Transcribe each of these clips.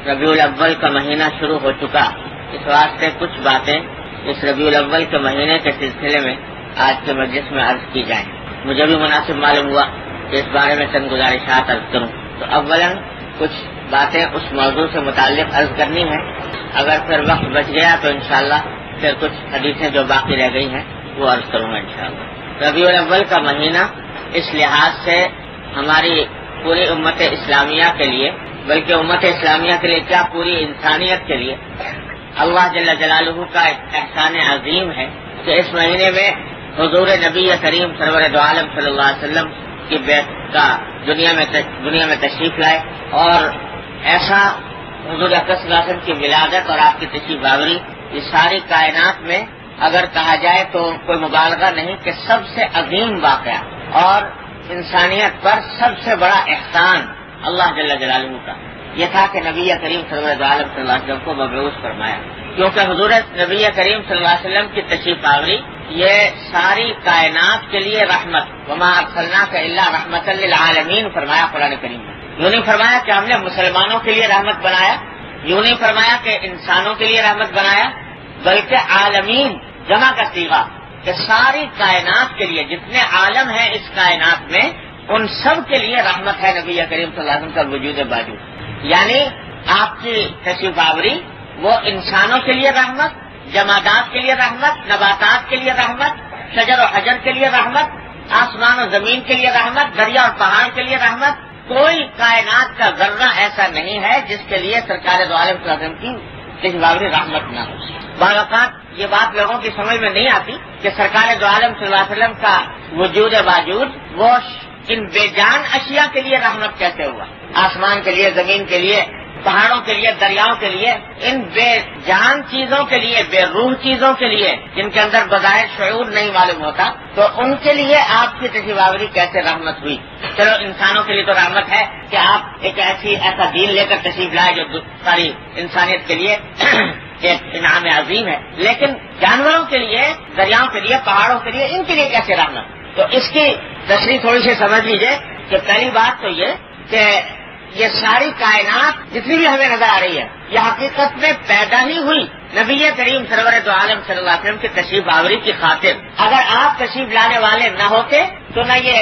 ربیع الاول کا مہینہ شروع ہو چکا، اس واسطے کچھ باتیں اس ربیع الاول کے مہینے کے سلسلے میں آج کے مجلس میں عرض کی جائیں۔ مجھے بھی مناسب معلوم ہوا کہ اس بارے میں چند گزارشات عرض کروں۔ تو اولاً کچھ باتیں اس موضوع سے متعلق عرض کرنی ہے، اگر پھر وقت بچ گیا تو انشاءاللہ پھر کچھ حدیثیں جو باقی رہ گئی ہیں وہ عرض کروں گا انشاءاللہ۔ ربیع الاول کا مہینہ اس لحاظ سے ہماری پوری امت اسلامیہ کے لیے، بلکہ امت اسلامیہ کے لیے کیا پوری انسانیت کے لیے اللہ جل جلالہ کا ایک احسان عظیم ہے کہ اس مہینے میں حضور نبی کریم سرور دو عالم صلی اللہ علیہ وسلم کی بیعت کا دنیا میں تشریف لائے، اور ایسا حضور اکرم صلی اللہ علیہ وسلم کی ولادت اور آپ کی تشریف آوری یہ ساری کائنات میں اگر کہا جائے تو کوئی مبالغہ نہیں کہ سب سے عظیم واقعہ اور انسانیت پر سب سے بڑا احسان اللہ جل جلالہ کا یہ تھا کہ نبی کریم صلی اللہ علیہ وسلم کو مبعوث فرمایا، کیونکہ حضور نبی کریم صلی اللہ علیہ وسلم کی تشریف آوری یہ ساری کائنات کے لیے رحمت، وما ارسلناک الا رحمۃ للعالمین فرمایا قرآن کریم میں۔ یوں نہیں فرمایا کہ ہم نے مسلمانوں کے لیے رحمت بنایا، یوں نہیں فرمایا کہ انسانوں کے لیے رحمت بنایا، بلکہ عالمین جمع کا صیغہ کہ ساری کائنات کے لیے، جتنے عالم ہیں اس کائنات میں ان سب کے لیے رحمت ہے نبی کریم صلی اللہ علیہ وسلم کا وجود باوجود۔ یعنی آپ کی تشریف آوری وہ انسانوں کے لیے رحمت، جمادات کے لیے رحمت، نباتات کے لیے رحمت، شجر و حجر کے لیے رحمت، آسمان و زمین کے لیے رحمت، دریا اور پہاڑ کے لیے رحمت۔ کوئی کائنات کا ذرہ ایسا نہیں ہے جس کے لیے سرکار دو عالم صلی اللہ علیہ وسلم کی تشریف آوری رحمت نہ ہو۔ بعض اوقات یہ بات لوگوں کی سمجھ میں نہیں آتی کہ سرکار دو عالم صلی اللہ علیہ وسلم کا وجود باوجود وہ ان بے جان اشیاء کے لیے رحمت کیسے ہوا، آسمان کے لیے، زمین کے لیے، پہاڑوں کے لیے، دریاؤں کے لیے، ان بے جان چیزوں کے لیے، بے روح چیزوں کے لیے جن کے اندر بظاہر شعور نہیں معلوم ہوتا، تو ان کے لیے آپ کی تشریف آوری کیسے رحمت ہوئی؟ چلو انسانوں کے لیے تو رحمت ہے کہ آپ ایک ایسا دین لے کر تشریف لائے جو ساری انسانیت کے لیے ایک انعام عظیم ہے، لیکن جانوروں کے لیے، دریاؤں کے لیے، پہاڑوں کے لیے، ان کے لیے کیسے رحمت؟ تو اس کی تشریح تھوڑی سی سمجھ لیجیے کہ پہلی بات تو یہ کہ یہ ساری کائنات جتنی بھی ہمیں نظر آ رہی ہے یہ حقیقت میں پیدا ہی ہوئی نبی کریم سرور دو عالم صلی اللہ علیہ وسلم کی تشریف آوری کی خاطر۔ اگر آپ تشریف لانے والے نہ ہوتے تو نہ یہ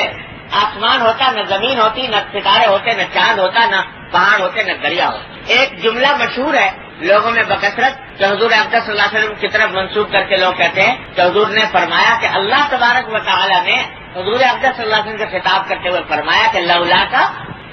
آسمان ہوتا، نہ زمین ہوتی، نہ ستارے ہوتے، نہ چاند ہوتا، نہ پہاڑ ہوتے، نہ دریا ہوتا۔ ایک جملہ مشہور ہے لوگوں میں بکثرت کہ حضور اقدس صلی اللہ علیہ وسلم کی طرف منسوب کر کے لوگ کہتے ہیں کہ حضور نے فرمایا کہ اللہ تبارک و تعالی نے حضور اقدس صلی اللہ علیہ وسلم سے خطاب کرتے ہوئے فرمایا کہ لولا کا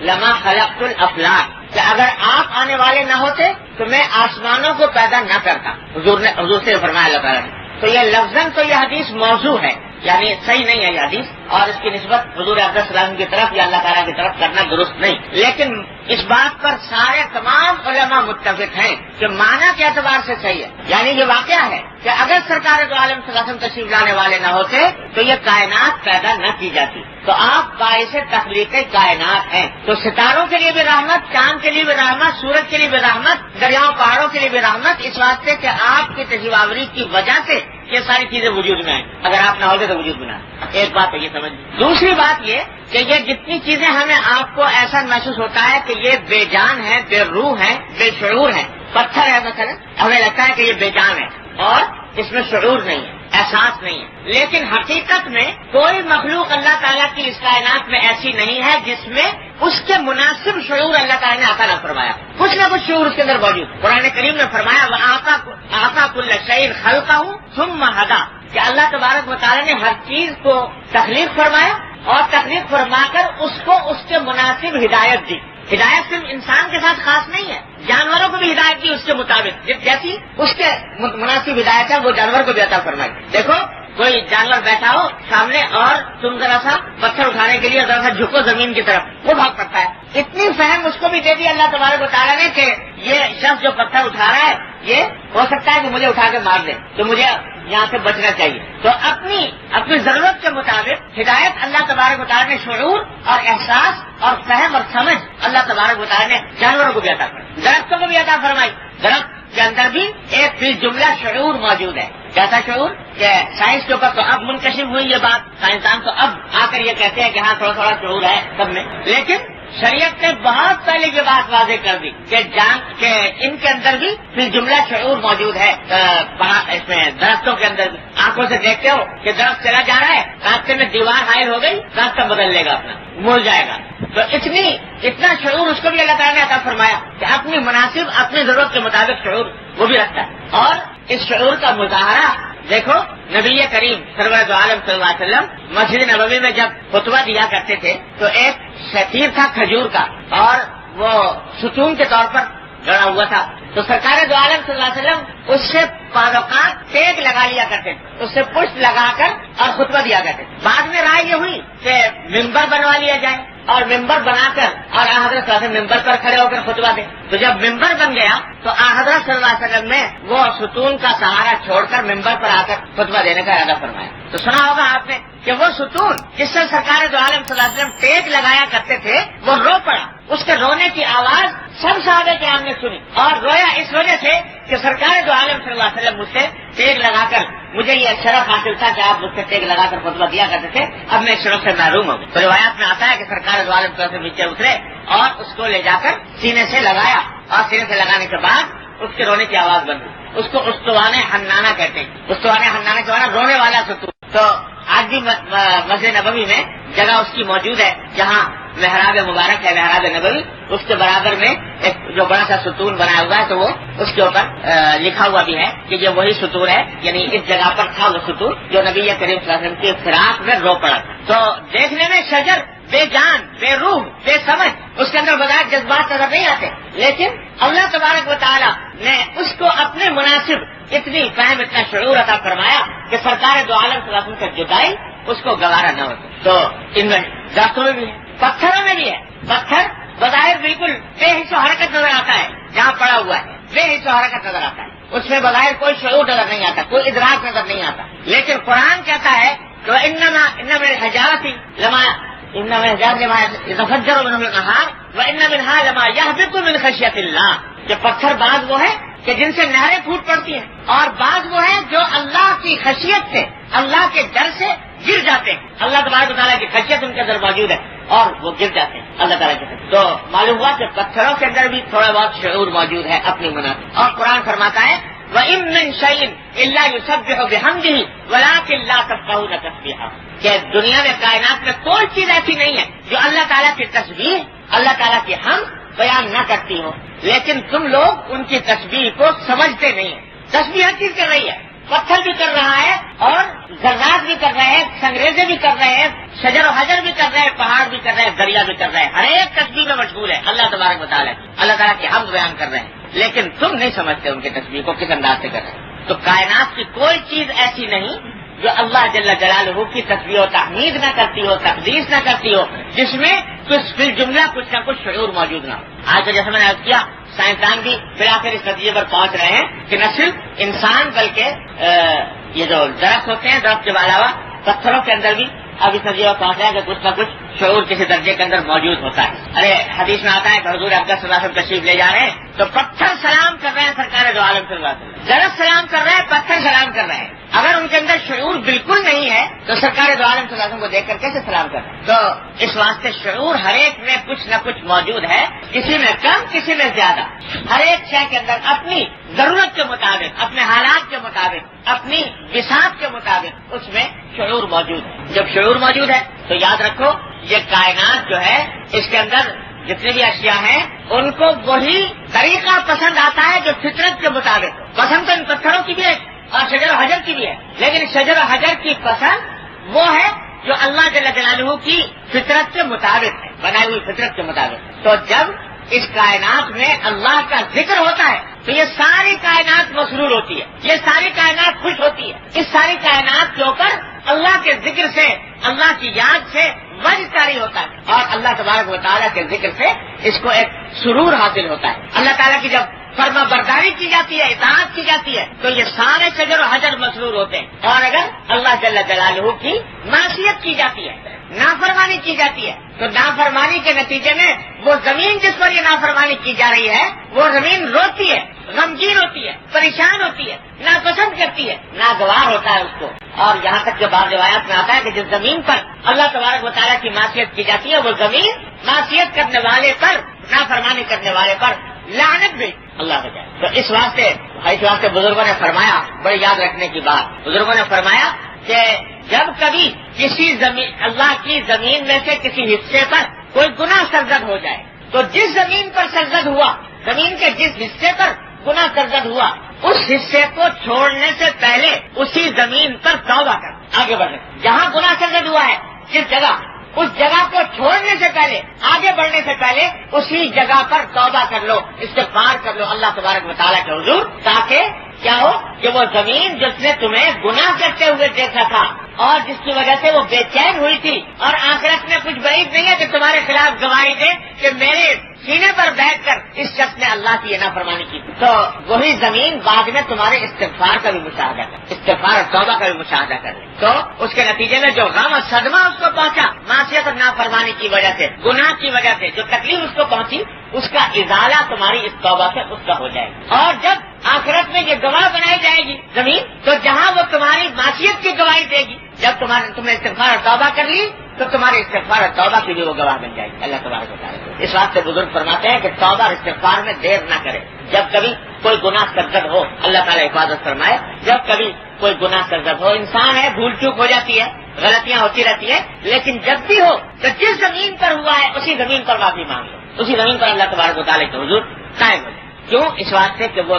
لما خلقت الافلاک، کہ اگر آپ آنے والے نہ ہوتے تو میں آسمانوں کو پیدا نہ کرتا۔ حضور سے فرمایا اللہ تعالیٰ نے۔ تو یہ لفظاً تو یہ حدیث موضوع ہے، یعنی صحیح نہیں ہے یہ حدیث، اور اس کی نسبت حضور اقدس صلی اللہ علیہ وسلم کی طرف یا اللہ تعالیٰ کی طرف کرنا درست نہیں، لیکن اس بات پر سارے تمام علماء متفق ہیں کہ معنی کے اعتبار سے صحیح ہے۔ یعنی یہ واقعہ ہے کہ اگر سرکار دو عالم صلی اللہ علیہ وسلم تشریف لانے والے نہ ہوتے تو یہ کائنات پیدا نہ کی جاتی۔ تو آپ باعث تخلیق کائنات ہیں، تو ستاروں کے لیے بھی رحمت، چاند کے لیے بھی رحمت، سورج کے لیے بھی رحمت، دریاؤں پہاڑوں کے لیے بھی رحمت، اس واسطے کہ آپ کی تشریف آوری کی وجہ سے یہ ساری چیزیں وجود میں آئیں۔ اگر آپ نہ ہوتے تو وجود میں نہ آئے۔ ایک بات تو یہ سمجھ۔ دوسری بات یہ کہ یہ جتنی چیزیں ہمیں آپ کو ایسا محسوس ہوتا ہے کہ یہ بے جان ہے، بے روح ہے، بے شعور ہے، پتھر ہے مثلا، ہمیں لگتا ہے کہ یہ بے جان ہے اور اس میں شعور نہیں ہے، احساس نہیں ہے، لیکن حقیقت میں کوئی مخلوق اللہ تعالیٰ کی اس کائنات میں ایسی نہیں ہے جس میں اس کے مناسب شعور اللہ تعالیٰ نے عطا نہ فرمایا، کچھ نہ کچھ شعور اس کے اندر موجود۔ قرآن کریم نے فرمایا وَآتَا كُلَّ شَيْءٍ خَلْقَهُ ثُمَّ هَدَىٰ، کہ اللہ تبارک و تعالیٰ نے ہر چیز کو تخلیق فرمایا اور تخلیق فرما کر اس کو اس کے مناسب ہدایت دی۔ ہدایت صرف انسان کے ساتھ خاص نہیں ہے، جانوروں کو بھی ہدایت دی اس کے مطابق، جیسی اس کے مناسب ہدایت ہے وہ جانور کو بھی عطا فرمائی۔ دیکھو کوئی جانور بیٹھا ہو سامنے اور تم ذرا سا پتھر اٹھانے کے لیے ذرا سا جھکو زمین کی طرف، وہ بھاگ پڑتا ہے۔ اتنی فہم اس کو بھی دے دی اللہ تبارک و تعالیٰ نے کہ یہ شخص جو پتھر اٹھا رہا ہے یہ ہو سکتا ہے کہ مجھے اٹھا کے مار دے، تو مجھے یہاں سے بچنا چاہیے۔ تو اپنی ضرورت کے مطابق ہدایت اللہ تبارک و تعالیٰ نے شعور اور احساس اور فہم اور سمجھ اللہ تبارک و تعالیٰ نے جانوروں کو بھی عطا فرمائی، درختوں کو بھی عطا فرمائی۔ درخت کے اندر بھی ایک فی جملہ شعور موجود ہے۔ کیسا شعور کہ سائنس کے اوپر تو اب منکشف ہوئی یہ بات، سائنسدان تو اب آ کر یہ کہتے ہیں کہ ہاں تھوڑا تھوڑا شعور ہے سب میں، لیکن شریعت نے بہت پہلے یہ بات واضح کر دی کہ ان کے اندر بھی پھر جملہ شعور موجود ہے. اس میں درختوں کے اندر بھی آنکھوں سے دیکھتے ہو کہ درخت چلا جا رہا ہے, راستے میں دیوار حائل ہو گئی, راستہ بدل لے گا, اپنا مڑ جائے گا. تو اتنا شعور اس کو بھی اللہ تعالیٰ نے عطا فرمایا کہ اپنی مناسب اپنی ضرورت کے مطابق شعور وہ بھی رکھتا ہے. اور اس شعور کا مظاہرہ دیکھو, نبی کریم سرور دو عالم صلی اللہ علیہ وسلم مسجد نبوی میں جب خطبہ دیا کرتے تھے تو ایک شتیر تھا کھجور کا, اور وہ ستون کے طور پر گڑا ہوا تھا. تو سرکار دو عالم صلی اللہ علیہ وسلم اس سے پاروقات ٹیک لگا لیا کرتے تھے, اس سے پشت لگا کر اور خطبہ دیا کرتے تھے. بعد میں رائے یہ ہوئی کہ ممبر بنوا لیا جائے, اور ممبر بنا کر اور حضرت صلی اللہ علیہ وسلم ممبر پر کھڑے ہو کر خطبہ دیں. تو جب ممبر بن گیا تو حضرت صلی اللہ علیہ وسلم نے وہ ستون کا سہارا چھوڑ کر ممبر پر آ کر خطبہ دینے کا ارادہ فرمایا. تو سنا ہوگا آپ نے کہ وہ ستون جس سے سرکار دو عالم صلی اللہ علیہ وسلم ٹیک لگایا کرتے تھے وہ رو پڑا. اس کے رونے کی آواز سب صحابہ کرام نے سنی, اور رویا اس وجہ سے کہ سرکار دو عالم صلی اللہ علیہ وسلم مجھ سے ٹیک لگا کر, مجھے یہ شرف حاصل تھا کہ آپ مجھ سے ٹیک لگا کر خطبہ دیا کرتے تھے, اب میں اس شرف سے محروم ہوں. تو روایات میں آتا ہے کہ سرکار دو عالم صلی اللہ علیہ وسلم نیچے اترے اور اس کو لے جا کر سینے سے لگایا, اور سینے سے لگانے کے بعد اس کے رونے کی آواز بند ہوئی. اس کو استوانِ حنانہ کہتے ہیں. استوانِ حنانہ کے معنی رونے والا ستون. تو آج بھی مسجد نبوی میں جگہ اس کی موجود ہے جہاں محراب مبارک ہے, محراب نبوی, اس کے برابر میں ایک جو بڑا سا ستون بنایا ہوا ہے, تو وہ اس کے اوپر لکھا ہوا بھی ہے کہ یہ وہی ستون ہے, یعنی اس جگہ پر تھا وہ ستون جو نبی کریم صلی اللہ علیہ وسلم کی فراق میں رو پڑا. تو دیکھنے میں شجر بے جان, بے روح, بے سمجھ, اس کے اندر بظاہر جذبات نظر نہیں آتے, لیکن اللہ تبارک و تعالیٰ نے اس کو اپنے مناسب اتنی فہم, اتنا شعور عطا فرمایا کہ سرکار دو عالم صلی اللہ علیہ وسلم سے جدائی اس کو گوارا نہ ہوتی. تو ان میں درختوں میں بھی ہے, پتھروں میں بھی ہے. پتھر بظاہر بالکل بے حص و حرکت نظر آتا ہے, جہاں پڑا ہوا ہے بے حص و حرکت نظر آتا ہے, اس میں بظاہر کوئی شعور نظر نہیں آتا, کوئی ادراک نظر نہیں آتا. لیکن قرآن کہتا ہے کہ انما الحجارۃ لما يتفجر منه الانهار وان منها لما يهبط من خشية الله. کہ پتھر بعض وہ ہے کہ جن سے نہریں پھوٹ پڑتی ہیں, اور بعض وہ ہے جو اللہ کی خشیت سے, اللہ کے ڈر سے گر جاتے ہیں. اللہ تبارک و تعالیٰ کی خشیت ان کے اندر موجود ہے اور وہ گر جاتے ہیں اللہ تعالیٰ کے. تو معلوم ہوا کہ پتھروں کے اندر بھی تھوڑا بہت شعور موجود ہے اپنی مناسب. اور قرآن فرماتا ہے وَإِن مِّن شَيْءٍ إِلَّا يُسَبِّحُ بِحَمْدِهِ وَلَٰكِن لَّا تَفْقَهُونَ تَسْبِيحَهُ. کہ دنیا میں کائنات میں کوئی چیز ایسی نہیں ہے جو اللہ تعالیٰ کی تسبیح, اللہ تعالیٰ کی حمد بیان نہ کرتی ہو, لیکن تم لوگ ان کی تسبیح کو سمجھتے نہیں ہیں. تسبیح ہر چیز کر رہی ہے, پتھر بھی کر رہا ہے, اور ذرات بھی کر رہے ہیں, سنگریزے بھی کر رہے ہیں, شجر و حجر بھی کر رہے ہیں, پہاڑ بھی کر رہے ہیں, دریا بھی کر رہے ہیں. ہر ایک تسبیح میں مشغول ہے اللہ تبارک و تعالیٰ, اللہ تعالیٰ کی حمد بیان کر رہے ہیں, لیکن تم نہیں سمجھتے ان کی تسبیح کو کس انداز سے کر رہے ہیں. تو کائنات کی کوئی چیز ایسی نہیں جو اللہ جل جلالہ کی تسبیح و تحمید نہ کرتی ہو, تقدیس نہ کرتی ہو, جس میں کچھ فی الجملہ کچھ نہ کچھ شعور موجود نہ ہو. آج جیسے میں نے عرض کیا, سائنسدان بھی بالآخر اس نتیجے پر پہنچ رہے ہیں کہ نہ صرف انسان بلکہ یہ جو درخت ہوتے ہیں, درخت کے علاوہ پتھروں کے اندر بھی اب اس نتیجے پر پہنچ رہے ہیں کہ کچھ نہ کچھ شعور کسی درجے کے اندر موجود ہوتا ہے. ارے حدیث میں آتا ہے کہ حضور اقدس صلی اللہ علیہ وسلم تشریف لے جا رہے ہیں تو پتھر سلام کر رہے ہیں سرکار دو عالم صلی اللہ علیہ وسلم, درخت سلام کر رہے ہیں, پتھر سلام کر رہے ہیں. اگر ان کے اندر شعور بالکل نہیں ہے تو سرکار دو عالم صلی اللہ علیہ وسلم کو دیکھ کر کیسے سلام کر رہے ہیں؟ تو اس واسطے شعور ہر ایک میں کچھ نہ کچھ موجود ہے, کسی میں کم کسی میں زیادہ. ہر ایک شے کے اندر اپنی ضرورت کے مطابق, اپنے حالات کے مطابق, اپنی بساط کے مطابق اس میں شعور موجود ہے. جب شعور موجود ہے تو یاد رکھو یہ کائنات جو ہے اس کے اندر جتنے بھی اشیاء ہیں ان کو وہی طریقہ پسند آتا ہے جو فطرت کے مطابق. پسند تو ان پتھروں کی بھی ہے اور شجر و حجر کی بھی ہے, لیکن شجر و حجر کی پسند وہ ہے جو اللہ جل جلالہ کی فطرت کے مطابق ہے, بنائی ہوئی فطرت کے مطابق. تو جب اس کائنات میں اللہ کا ذکر ہوتا ہے تو یہ ساری کائنات مسرور ہوتی ہے, یہ ساری کائنات خوش ہوتی ہے. اس ساری کائنات کے اوپر اللہ کے ذکر سے, اللہ کی یاد سے وجد طاری ہوتا ہے, اور اللہ تبارک و تعالیٰ کے ذکر سے اس کو ایک سرور حاصل ہوتا ہے. اللہ تعالیٰ کی جب فرما برداری کی جاتی ہے, اطاعت کی جاتی ہے, تو یہ سارے شجر و حجر مسرور ہوتے ہیں. اور اگر اللہ جل جلالہ کی معصیت کی جاتی ہے, نافرمانی کی جاتی ہے, تو نافرمانی کے نتیجے میں وہ زمین جس پر یہ نافرمانی کی جا رہی ہے وہ زمین روتی ہے, غمگین ہوتی ہے, پریشان ہوتی ہے, ناپسند کرتی ہے, ناگوار ہوتا ہے اس کو. اور یہاں تک کہ بعض روایات میں آتا ہے کہ جس زمین پر اللہ تبارک و تعالیٰ کی معصیت کی جاتی ہے، وہ زمین معصیت کرنے والے پر، نافرمانی کرنے والے پر لعنت بھی اللہ کو جائے۔ تو اس واسطے بزرگوں نے فرمایا، بڑی یاد رکھنے کی بات، بزرگوں نے فرمایا کہ جب کبھی کسی زمین، اللہ کی زمین میں سے کسی حصے پر کوئی گناہ سرزد ہو جائے تو جس زمین پر سرزد ہوا، زمین کے جس حصے پر گناہ سرزد ہوا، اس حصے کو چھوڑنے سے پہلے اسی زمین پر توبہ کر آگے بڑھنے، جہاں گناہ سرزد ہوا ہے جس جگہ، اس جگہ کو چھوڑنے سے پہلے، آگے بڑھنے سے پہلے اسی جگہ پر توبہ کر لو، استغفار کر لو اللہ تبارک و تعالیٰ کے حضور، تاکہ کیا ہو کہ وہ زمین جس نے تمہیں گناہ کرتے ہوئے دیکھا تھا اور جس کی وجہ سے وہ بے چین ہوئی تھی، اور آخرت میں کچھ بعید نہیں ہے کہ تمہارے خلاف گواہی دے کہ میرے سینے پر بیٹھ کر اس شخص نے اللہ کی نافرمانی کی، تو وہی زمین بعد میں تمہارے استغفار کا بھی مشاہدہ کر، استغفار اور توبہ کا بھی مشاہدہ کر، تو اس کے نتیجے میں جو غم اور صدمہ اس کو پہنچا معصیت اور نافرمانی کی وجہ سے، گناہ کی وجہ سے جو تکلیف اس کو پہنچی، اس کا ازالہ تمہاری اس توبہ سے اس کا ہو جائے گا۔ اور جب آخرت میں یہ گواہ بنائی جائے گی زمین، تو جہاں وہ تمہاری معصیت کی گواہی دے گی، جب تم نے استغفار اور توبہ کر لی تو تمہارے استغفار اور توبہ کی بھی وہ گواہ بن جائے گی اللہ تبارک و تعالیٰ۔ اس واسطے بزرگ فرماتے ہیں کہ توبہ اور استغفار میں دیر نہ کرے، جب کبھی کوئی گناہ سرزد ہو، اللہ تعالیٰ حفاظت فرمائے، جب کبھی کوئی گناہ سرزد ہو، انسان ہے بھول چوک ہو جاتی ہے، غلطیاں ہوتی رہتی ہیں، لیکن جب بھی ہو تو جس زمین پر ہوا ہے اسی زمین پر معافی مانگ لو، اسی زمین پر اللہ تبارک و تعالیٰ کے حضور قائم ہو جائے۔ کیوں؟ اس واسطے کہ وہ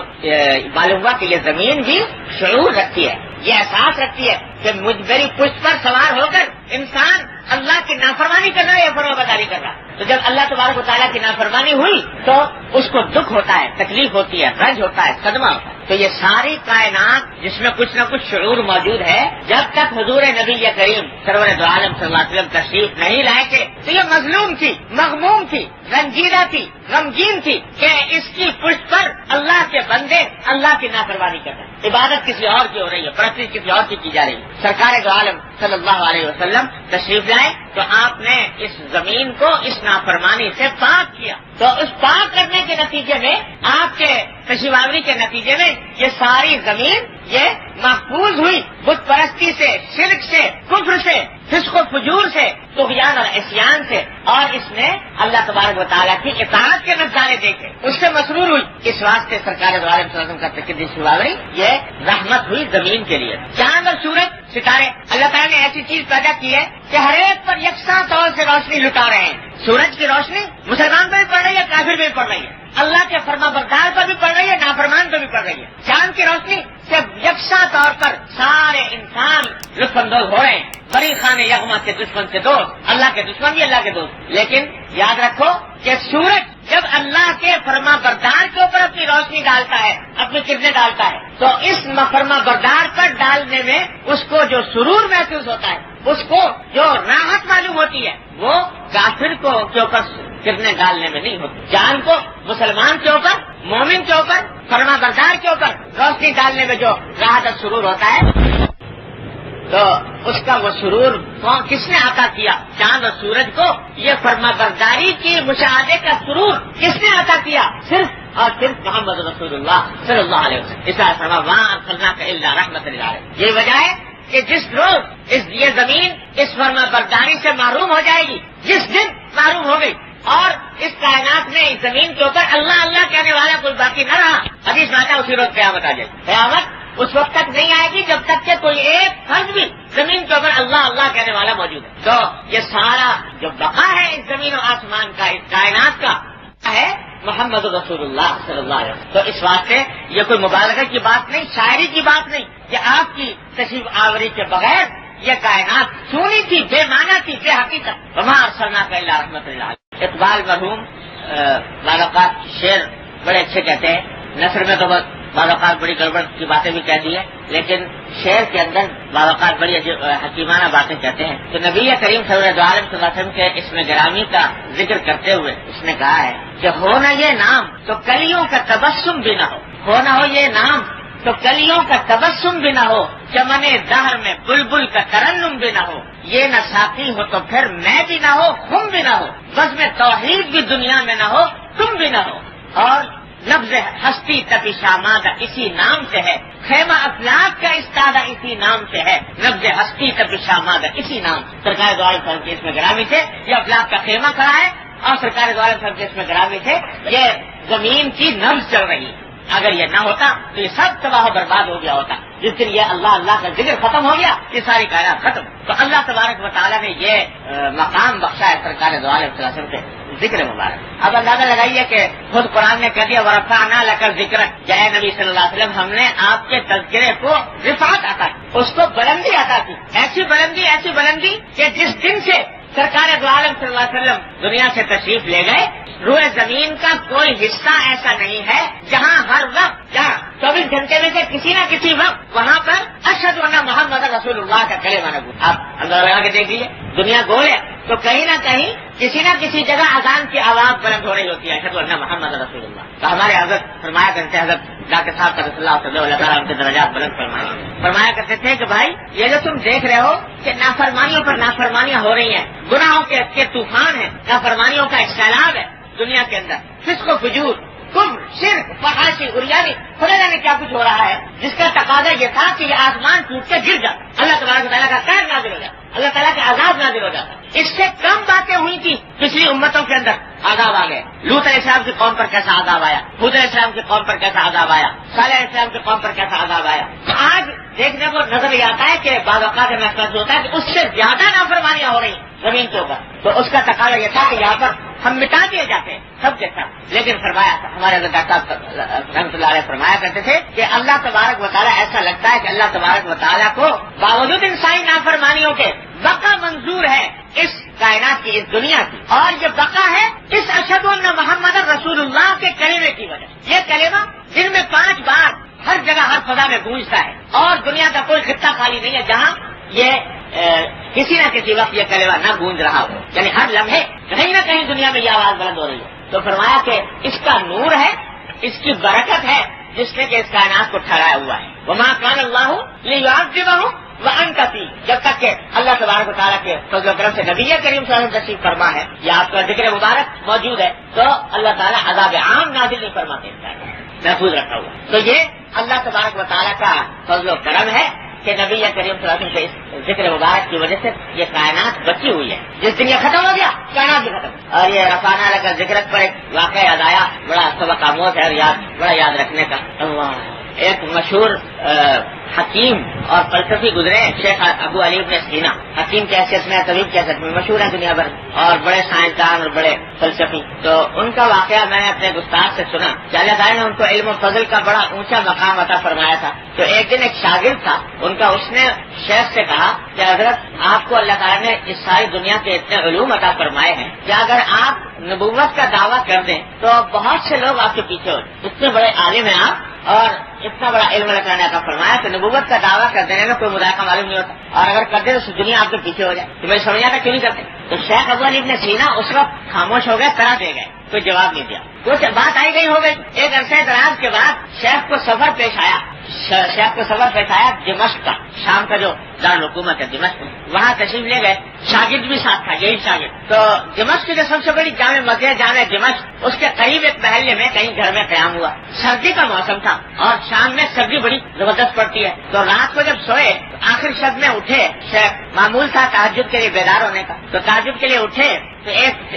معلوم ہوا کہ یہ زمین بھی شعور رکھتی ہے، یہ احساس رکھتی ہے کہ میری پشت پر سوار ہو کر انسان اللہ کی نافرمانی کر رہا ہے یا فرما برداری کر رہا ہے۔ تو جب اللہ تبارک و تعالیٰ کی نافرمانی ہوئی تو اس کو دکھ ہوتا ہے، تکلیف ہوتی ہے، رنج ہوتا ہے، صدمہ ہوتا ہے۔ تو یہ ساری کائنات جس میں کچھ نہ کچھ شعور موجود ہے، جب تک حضور نبی کریم سرور دو عالم صلی اللہ علیہ وسلم تشریف نہیں لائے تھے تو یہ مظلوم تھی، مغموم تھی، رنجیدہ تھی، غمگین تھی کہ اس کی پشت پر اللہ کے بندے اللہ کی نافرمانی کر رہے ہیں، عبادت کسی اور کی ہو رہی ہے، پرستی کسی اور کی جا رہی ہے۔ سرکار دو عالم صلی اللہ علیہ وسلم تشریف لائے تو آپ نے اس زمین کو اس نافرمانی سے پاک کیا، تو اس پاک کرنے کے نتیجے میں، آپ کے تشریف آوری کے نتیجے میں یہ ساری زمین یہ محفوظ ہوئی بت پرستی سے، شرک سے، کفر سے، فسق و فجور سے، طغیان اور عصیان سے، اور اس نے اللہ تبارک و تعالیٰ کی اطاعت کے نظارے دیکھے، اس سے مسرور ہوئی۔ اس واسطے سرکار دو عالم صلی اللہ علیہ وسلم کا تشریف آوری یہ رحمت ہوئی زمین کے لیے۔ چاند اور سورج، ستارے، اللہ تعالیٰ نے ایسی چیز پیدا کی ہے کہ ہر ایک پر یکساں طور سے روشنی لٹا رہے ہیں۔ سورج کی روشنی مسلمان پہ بھی پڑ رہی ہے، کافر پہ بھی پڑ رہی ہے، اللہ کے فرما بردار پر بھی پڑ رہی ہے، نافرمان پر بھی پڑ رہی ہے۔ چاند کی روشنی سے یکساں طور پر سارے انسان لطف اندوز ہو رہے ہیں، بری خان یغما سے دشمن سے دوست، اللہ کے دشمن بھی اللہ کے دوست۔ لیکن یاد رکھو کہ سورج جب اللہ کے فرما بردار کے اوپر اپنی روشنی ڈالتا ہے، اپنی کرنیں ڈالتا ہے، تو اس فرما بردار پر ڈالنے میں اس کو جو سرور محسوس ہوتا ہے، اس کو جو راحت معلوم ہوتی ہے، وہ کافر کو کے اوپر کرنے ڈالنے میں نہیں ہوتی۔ جان کو مسلمان کے اوپر، مومن کے اوپر، فرما بردار کے اوپر روشنی ڈالنے میں جو راحت اور سرور ہوتا ہے، تو اس کا وہ سرور کس نے عطا کیا؟ چاند اور سورج کو یہ فرما برداری کی مشاہدے کا سرور کس نے عطا کیا؟ صرف اور صرف محمد رسول اللہ صلی اللہ علیہ وسلم۔ اس طرح فرما وہاں ارسلناک الا رحمۃ للعالمین۔ یہ وجہ ہے کہ جس روز یہ زمین اس فرما برداری سے محروم ہو جائے گی، جس دن محروم ہو گئی، اور اس کائنات میں اس زمین کے اوپر اللہ اللہ کہنے والا کوئی باقی نہ رہا، حدیث میں آتا ہے اسی روز قیامت آ جائے گی۔ قیامت اس وقت تک نہیں آئے گی جب تک کہ کوئی ایک فرد بھی زمین کے اوپر اللہ اللہ کہنے والا موجود ہے۔ تو یہ سارا جو بقا ہے اس زمین و آسمان کا، اس کائنات کا، ہے محمد رسول اللہ صلی اللہ علیہ وسلم۔ تو اس واسطے یہ کوئی مبالغہ کی بات نہیں، شاعری کی بات نہیں کہ آپ کی تشریف آوری کے بغیر یہ کائنات سونی تھی، بے معنی تھی، بے حقیقت۔ وما ارسلناک الا رحمۃ للعالمین۔ اقبال مرحوم بعض اوقات شعر بڑے اچھے کہتے ہیں، نثر میں تو بعض اوقات بڑی گڑبڑ کی باتیں بھی کہہ دی ہیں، لیکن شعر کے اندر بعض اوقات بڑی حکیمانہ باتیں کہتے ہیں۔ تو نبی کریم سرور دو عالم صلی اللہ علیہ وسلم کے اسم گرامی کا ذکر کرتے ہوئے اس نے کہا ہے کہ ہو نہ یہ نام تو کلیوں کا تبسم بھی نہ ہو نہ ہو یہ نام تو کلیوں کا تبسم بھی نہ ہو، چمن دہر میں بلبل کا ترنم بھی نہ ہو، یہ نہ ساقی ہو تو پھر میں بھی نہ ہو، خم بھی نہ ہو، بس میں توحید بھی دنیا میں نہ ہو، تم بھی نہ ہو، اور نبض ہستی تپشامادہ اسی نام سے ہے، خیمہ افلاک کا استادہ اسی نام سے ہے، نبض ہستی تپشامادہ اسی نام سے۔ سرکار دو عالم صلی اللہ علیہ وسلم کے اس میں گرامی تھے، یہ افلاک کا خیمہ کھڑا ہے، اور سرکار دو عالم صلی اللہ علیہ وسلم کے اس میں گرامی تھے، یہ زمین کی نبض چل رہی ہے۔ اگر یہ نہ ہوتا تو یہ سب تباہ و برباد ہو گیا ہوتا۔ جس دن یہ اللہ اللہ کا ذکر ختم ہو گیا، یہ ساری کائنات ختم۔ تو اللہ تبارک و تعالیٰ نے یہ مقام بخشا ہے سرکار دو عالم صلی اللہ علیہ وسلم کے ذکر مبارک۔ اب اندازہ لگائیے کہ خود قرآن نے کہہ دیا ورفعنا لک ذکرک، کہ اے نبی صلی اللہ علیہ وسلم ہم نے آپ کے تذکرے کو رفعت عطا کی، اس کو بلندی عطا کی، ایسی بلندی کہ جس دن سے سرکار دو عالم صلی اللہ علیہ وسلم دنیا سے تشریف لے گئے، روئے زمین کا کوئی حصہ ایسا نہیں ہے جہاں ہر وقت، جہاں 24 گھنٹے میں سے کسی نہ کسی وقت وہاں پر اشہد ان محمد رسول اللہ کا کلمہ نہ گونجے۔ آپ اندازہ لگا کے دیکھ لیجیے، دنیا گول ہے تو کہیں نہ کہیں کسی نہ کسی جگہ اذان کی آواز بلند ہو رہی ہوتی ہے، اشہد ان محمد رسول اللہ۔ تو ہمارے حضرت فرمایا کرتے حضرت ڈاکٹر صاحب صلی اللہ علیہ وسلم، اللہ تعالیٰ ان کے درجات بلند فرمایا کرتے تھے کہ بھائی یہ جو تم دیکھ رہے ہو کہ نافرمانیوں پر نافرمانیاں ہو رہی ہیں، گناہوں کے طوفان ہیں، نافرمانیوں کا ایک سیلاب ہے دنیا کے اندر، فسق و فجور، کفر، شرک، فحاشی، عریانی، خدا جانے کیا کچھ ہو رہا ہے، جس کا تقاضا یہ تھا کہ یہ آسمان ٹوٹ کے گر جاتا، اللہ تبارک و تعالیٰ کا قہر نازل ہو جاتا، اللہ تعالیٰ کے عذاب نازل ہو جاتا۔ اس سے کم باتیں ہوئی تھی پچھلی امتوں کے اندر، عذاب آ گئے۔ لوط علیہ السلام کی قوم پر کیسا عذاب آیا، ہود علیہ السلام کی قوم پر کیسا عذاب آیا، صالح علیہ السلام کی قوم پر کیسا عذاب آیا۔ تو آج دیکھنے کو نظر یہ آتا ہے کہ بعض اوقات محسوس ہوتا ہے کہ اس سے زیادہ نافرمانیاں ہو رہی زمین کے اوپر، تو اس کا تقاضا یہ تھا کہ یہاں پر ہم مٹا دیے جاتے ہیں سب کے سب۔ لیکن فرمایا ہمارے ڈاکٹر رحمۃ اللہ علیہ فرمایا کرتے تھے کہ اللہ تبارک و تعالیٰ ایسا لگتا ہے کہ اللہ تبارک و تعالیٰ کو باوجود انسانی نافرمانیوں کے بقا منظور ہے اس کائنات کی، اس دنیا کی، اور یہ بقا ہے اس اشہد ان محمد رسول اللہ کے کلمے کی وجہ سے۔ یہ کلمہ دن میں 5 بار ہر جگہ ہر فضا میں گونجتا ہے، اور دنیا کا کوئی خطہ خالی نہیں ہے جہاں یہ کسی نہ کسی وقت یہ کلمہ نہ گونج رہا ہو، یعنی ہر لمحے کہیں نہ کہیں دنیا میں یہ آواز بلند ہو رہی ہے۔ تو فرمایا کہ اس کا نور ہے، اس کی برکت ہے جس نے کہ اس کائنات کو ٹھہرایا ہوا ہے۔ وما کان اللہ لیعذبہم وانت فیہم، جب تک کہ اللہ تبارک و تعالیٰ کے فضل و کرم سے نبی کریم صلی اللہ علیہ وسلم تشریف فرما ہے یا آپ کا ذکر مبارک موجود ہے، تو اللہ تعالیٰ عذاب عام نازل نہیں فرماتے، محفوظ رکھا ہوا۔ تو یہ اللہ تبارک و تعالیٰ کا فضل و کرم ہے کہ نبی کریم صلی اللہ علیہ وسلم کے اس ذکر مبارک کی وجہ سے یہ کائنات بچی ہوئی ہے۔ جس دن یہ ختم ہو گیا کائنات بھی ختم۔ اور یہ رفعنا لک ذکرک پر ایک واقعہ یاد آیا، بڑا سبق آموز ہے اور بڑا یاد رکھنے کا۔ ایک مشہور حکیم اور فلسفی گزرے شیخ ابو علی ابن سینا، حکیم کی حیثیت میں، طبیب کی حیثیت میں مشہور ہیں دنیا بھر، اور بڑے سائنسدان اور بڑے فلسفی۔ تو ان کا واقعہ میں نے اپنے استاد سے سنا کہ اللہ تعالیٰ نے ان کو علم و فضل کا بڑا اونچا مقام عطا فرمایا تھا۔ تو ایک دن ایک شاگرد تھا ان کا، اس نے شیخ سے کہا کہ حضرت آپ کو اللہ تعالیٰ نے اس ساری دنیا کے اتنے علوم عطا فرمائے ہیں کہ اگر آپ نبوت کا دعویٰ کر دیں تو بہت سے لوگ آپ کے پیچھے ہو، اتنے بڑے عالم ہیں آپ اور اتنا بڑا علم اللہ تعالیٰ نے عطا فرمایا کہ نبوت کا دعویٰ کر دینے میں کوئی مذائقہ معلوم نہیں ہوتا، اور اگر کر دیں تو دنیا آپ کے پیچھے ہو جائے۔ تو میں سمجھا تھا کیوں نہیں کرتے؟ تو شیخ ابو علی ابن سینا اس وقت خاموش ہو گئے، طرح دے گئے، کوئی جواب نہیں دیا۔ کچھ بات آئی گئی ہو گئی، ایک عرصہ دراز کے بعد شیخ کو سفر پیش آیا دمشق کا، شام کا جو دارالحکومت ہے دمشق، وہاں تشریف لے گئے، شاگرد بھی ساتھ تھا، یہی شاگرد۔ تو دمشق کی جو سب سے بڑی جامع مسجد جامع دمشق، اس کے قریب ایک محلے میں کہیں گھر میں قیام ہوا، سردی کا موسم تھا اور شام میں سردی بڑی زبردست پڑتی ہے۔ تو رات کو جب سوئے تو آخر شب میں اٹھے، شیخ معمول تھا تہجد کے لیے بیدار ہونے کا، تو تہجد کے لیے اٹھے تو ایک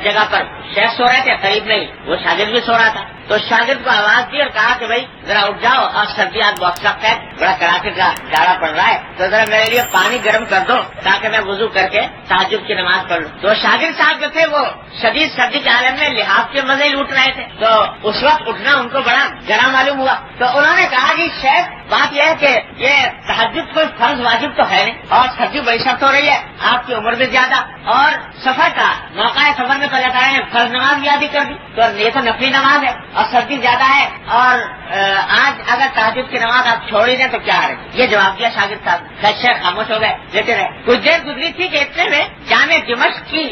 جگہ پر شیخ سو رہے تھے، قریب میں ہی وہ شاگرد بھی سو رہا تھا۔ تو شاگرد کو آواز دی اور کہا کہ بھائی ذرا اٹھ جاؤ، اور سردیات بہت سخت ہے، بڑا کڑاکے کا جاڑا پڑ رہا ہے، تو ذرا میرے لیے پانی گرم کر دو تاکہ میں وضو کر کے تہجد کی نماز پڑھ لوں۔ تو شاگرد صاحب جو تھے وہ شدید سردی کے عالم میں لحاف کے مزے لوٹ رہے تھے، تو اس وقت اٹھنا ان کو بڑا گرم معلوم ہوا۔ تو انہوں نے کہا کہ شیخ بات یہ ہے کہ یہ تہجد کوئی فرض واجب تو ہے نہیں، اور سردی بڑی سخت ہو رہی ہے، آپ کی عمر بھی زیادہ، اور سفر کا موقع ہے، سفر میں تو اللہ تعالیٰ نے فرض نماز یاد ہی کر دی، تو یہ تو نفلی نماز ہے اور سردی زیادہ ہے، اور آج اگر تہجد کی نماز آپ چھوڑ ہی دیں تو کیا ہے؟ یہ جواب دیا شاگرد صاحب۔ شیخ خاموش ہو گئے، لیتے رہے۔ کچھ دیر گزری تھی کہ اتنے میں جامع دمشق کی